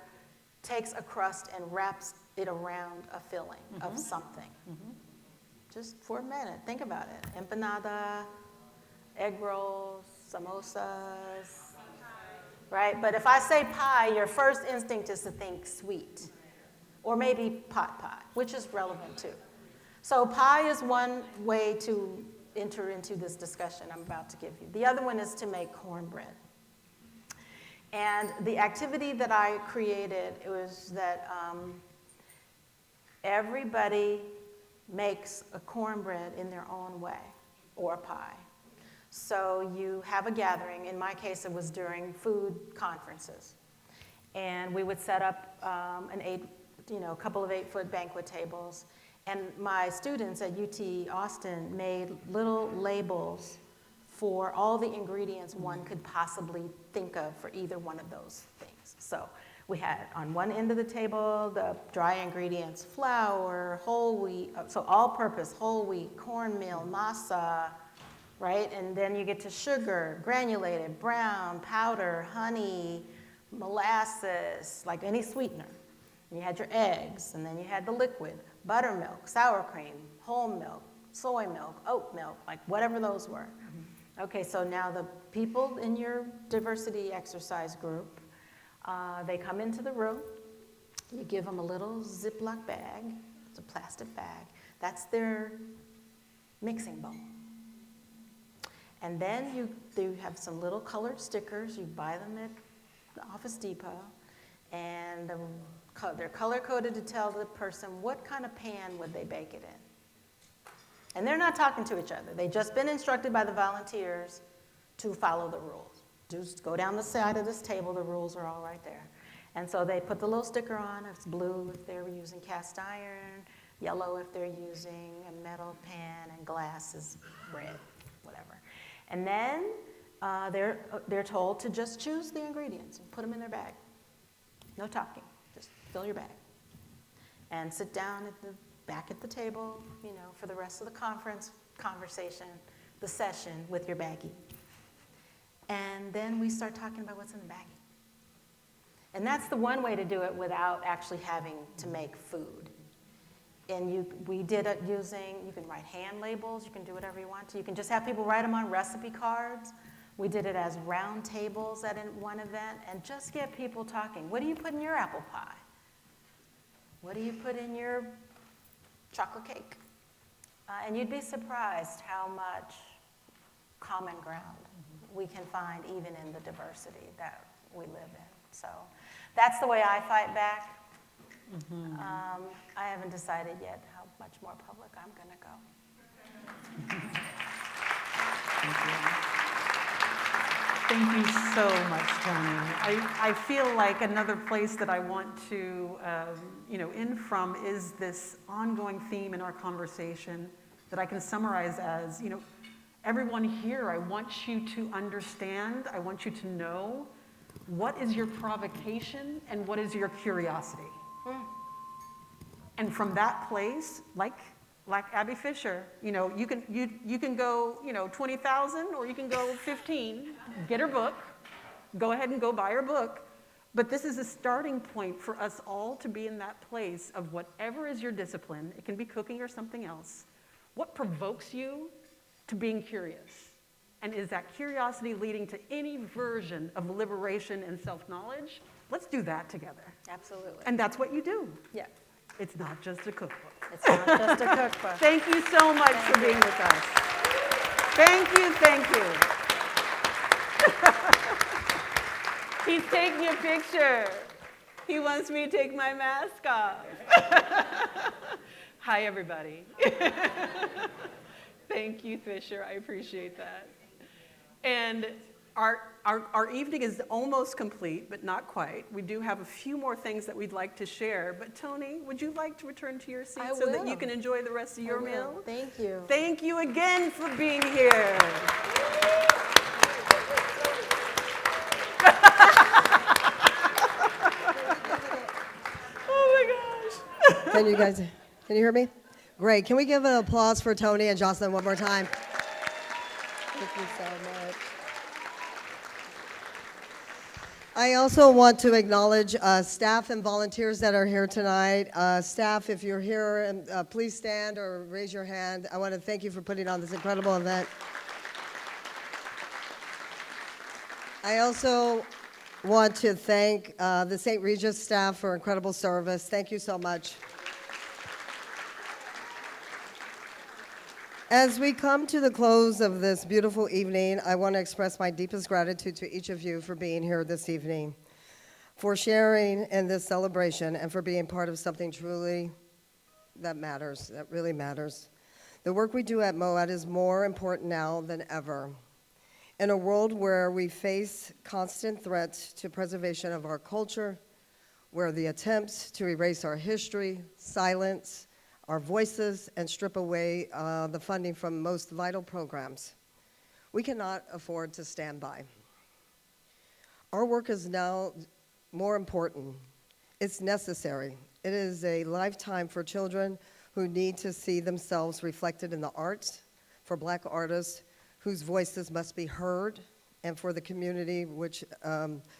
E: takes a crust and wraps it around a filling of something. Just for a minute, think about it. Empanada, egg rolls, samosas, right? But if I say pie, your first instinct is to think sweet, or maybe pot pie, which is relevant too. So pie is one way to enter into this discussion I'm about to give you. The other one is to make cornbread. And the activity that I created, it was that everybody makes a cornbread in their own way, or a pie. So you have a gathering. In my case, it was during food conferences. And we would set up a couple of 8-foot banquet tables. And my students at UT Austin made little labels for all the ingredients one could possibly think of for either one of those things. So we had on one end of the table the dry ingredients: flour, whole wheat, so all-purpose, whole wheat, cornmeal, masa, right? And then you get to sugar, granulated, brown, powder, honey, molasses, like any sweetener. And you had your eggs, and then you had the liquid: buttermilk, sour cream, whole milk, soy milk, oat milk, like whatever those were. Okay, so now the people in your diversity exercise group, they come into the room. You give them a little Ziploc bag. It's a plastic bag. That's their mixing bowl. And then you have some little colored stickers. You buy them at the Office Depot, and they're color-coded to tell the person what kind of pan would they bake it in. And they're not talking to each other. They've just been instructed by the volunteers to follow the rules. Just go down the side of this table, the rules are all right there. And so they put the little sticker on, it's blue if they were using cast iron, yellow if they're using a metal pan, and glass is red, whatever. And then they're told to just choose the ingredients and put them in their bag. No talking, just fill your bag. And sit down back at the table, for the rest of the conversation, the session with your baggie. And then we start talking about what's in the baggie. And that's the one way to do it without actually having to make food. And we did it using, you can write hand labels, you can do whatever you want to. You can just have people write them on recipe cards. We did it as round tables at one event, and just get people talking. What do you put in your apple pie? What do you put in your chocolate cake? And you'd be surprised how much common ground we can find even in the diversity that we live in. So that's the way I fight back. I haven't decided yet how much more public I'm going to go.
F: Thank you so much, Toni. I feel like another place that I want to, end from is this ongoing theme in our conversation that I can summarize as, everyone here, I want you to understand, I want you to know what is your provocation and what is your curiosity. And from that place, like Abby Fisher, you can go 20,000 or you can go 15. Get her book. Go ahead and go buy her book. But this is a starting point for us all to be in that place of whatever is your discipline. It can be cooking or something else. What provokes you to being curious? And is that curiosity leading to any version of liberation and self-knowledge? Let's do that together.
E: Absolutely.
F: And that's what you do.
E: Yeah.
F: It's not just a cookbook.
E: It's not just a cookbook.
F: Thank you so much for being with us. Thank you, thank you. He's taking a picture. He wants me to take my mask off. Hi, everybody. Thank you, Fisher. I appreciate that. And our evening is almost complete, but not quite. We do have a few more things that we'd like to share. But Toni, would you like to return to your seat so that you can enjoy the rest of your meal?
E: Thank you.
F: Thank you again for being here. Oh my gosh.
C: Can you hear me? Great. Can we give an applause for Toni and Jocelyn one more time? Thank you so much. I also want to acknowledge staff and volunteers that are here tonight. Staff, if you're here, please stand or raise your hand. I want to thank you for putting on this incredible event. I also want to thank the St. Regis staff for incredible service. Thank you so much. As we come to the close of this beautiful evening, I want to express my deepest gratitude to each of you for being here this evening, for sharing in this celebration, and for being part of something truly that matters, that really matters. The work we do at MoAD is more important now than ever. In a world where we face constant threats to preservation of our culture, where the attempts to erase our history, silence our voices, and strip away the funding from most vital programs, we cannot afford to stand by. Our work is now more important. It's necessary. It is a lifetime for children who need to see themselves reflected in the arts, for Black artists whose voices must be heard, and for the community which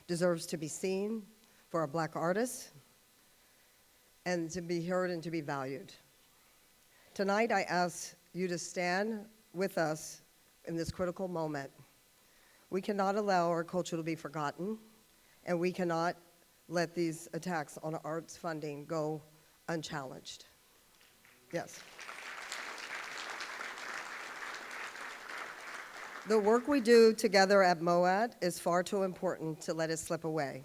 C: deserves to be seen, for our Black artists, and to be heard and to be valued. Tonight, I ask you to stand with us in this critical moment. We cannot allow our culture to be forgotten, and we cannot let these attacks on arts funding go unchallenged. Yes. The work we do together at MoAD is far too important to let it slip away.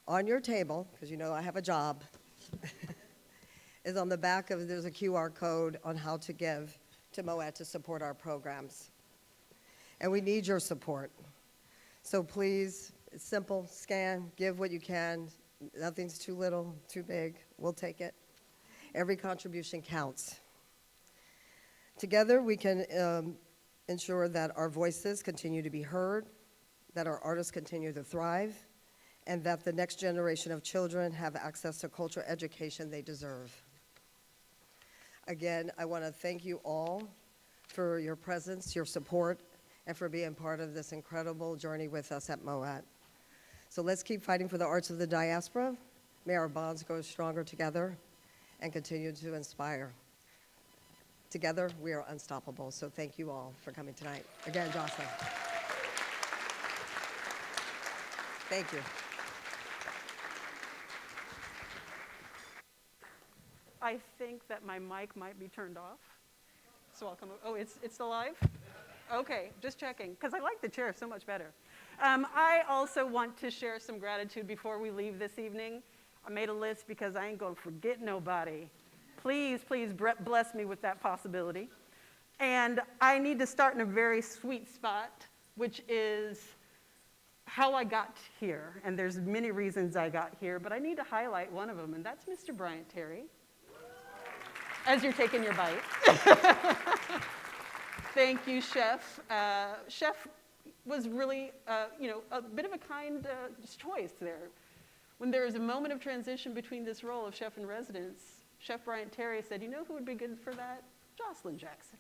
C: On your table, because you know I have a job, is on the back of, there's a QR code on how to give to MoAD to support our programs. And we need your support. So please, it's simple, scan, give what you can. Nothing's too little, too big. We'll take it. Every contribution counts. Together, we can ensure that our voices continue to be heard, that our artists continue to thrive, and that the next generation of children have access to cultural education they deserve. Again, I want to thank you all for your presence, your support, and for being part of this incredible journey with us at MoAD. So let's keep fighting for the arts of the diaspora. May our bonds grow stronger together and continue to inspire. Together, we are unstoppable. So thank you all for coming tonight. Again, Jocelyn. Thank you.
D: I think that my mic might be turned off. So I'll come, oh, it's still live? Okay, just checking, because I like the chair so much better. I also want to share some gratitude before we leave this evening. I made a list because I ain't gonna forget nobody. Please, please bless me with that possibility. And I need to start in a very sweet spot, which is how I got here. And there's many reasons I got here, but I need to highlight one of them, and that's Mr. Bryant Terry. As you're taking your bite. Thank you, Chef. Chef was really, a bit of a kind choice there. When there was a moment of transition between this role of chef in residence, Chef Bryant Terry said, you know who would be good for that? Jocelyn Jackson.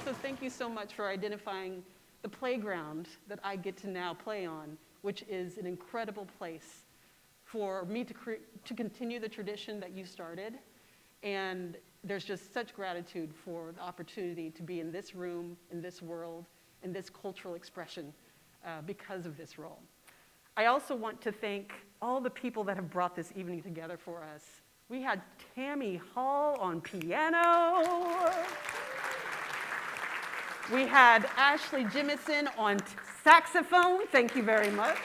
D: So thank you so much for identifying the playground that I get to now play on, which is an incredible place for me to continue the tradition that you started. And there's just such gratitude for the opportunity to be in this room, in this world, in this cultural expression because of this role. I also want to thank all the people that have brought this evening together for us. We had Tammy Hall on piano. We had Ashley Jemison on saxophone. Thank you very much.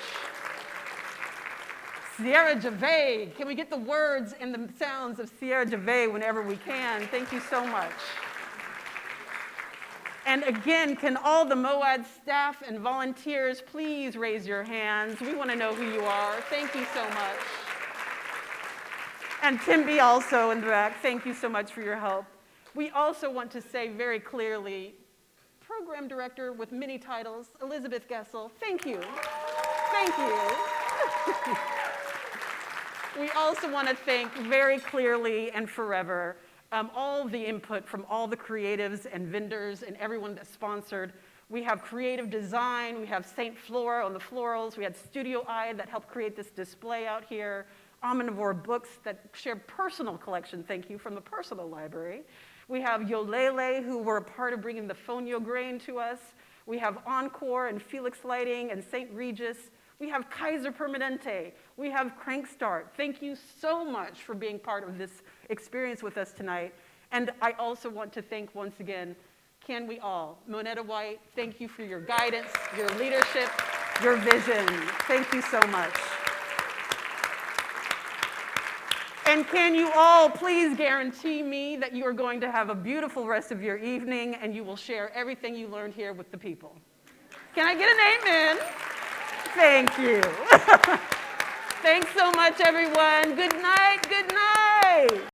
D: Sierra Gervais. Can we get the words and the sounds of Sierra Gervais whenever we can? Thank you so much. And again, can all the MoAD staff and volunteers please raise your hands? We want to know who you are. Thank you so much. And Timby also in the back, thank you so much for your help. We also want to say very clearly, Program Director with many titles, Elizabeth Gessel, thank you. Thank you. We also want to thank very clearly and forever all the input from all the creatives and vendors and everyone that sponsored. We have creative design, we have St. Flora on the florals, we had Studio Eye that helped create this display out here, Omnivore Books that share personal collection, thank you, from the personal library. We have Yolele, who were a part of bringing the fonio grain to us. We have Encore and Felix Lighting and St. Regis. We have Kaiser Permanente. We have Crankstart. Thank you so much for being part of this experience with us tonight. And I also want to thank once again, can we all, Monetta White, thank you for your guidance, your leadership, your vision. Thank you so much. And can you all please guarantee me that you are going to have a beautiful rest of your evening and you will share everything you learned here with the people? Can I get an amen? Thank you. Thanks so much, everyone. Good night. Good night.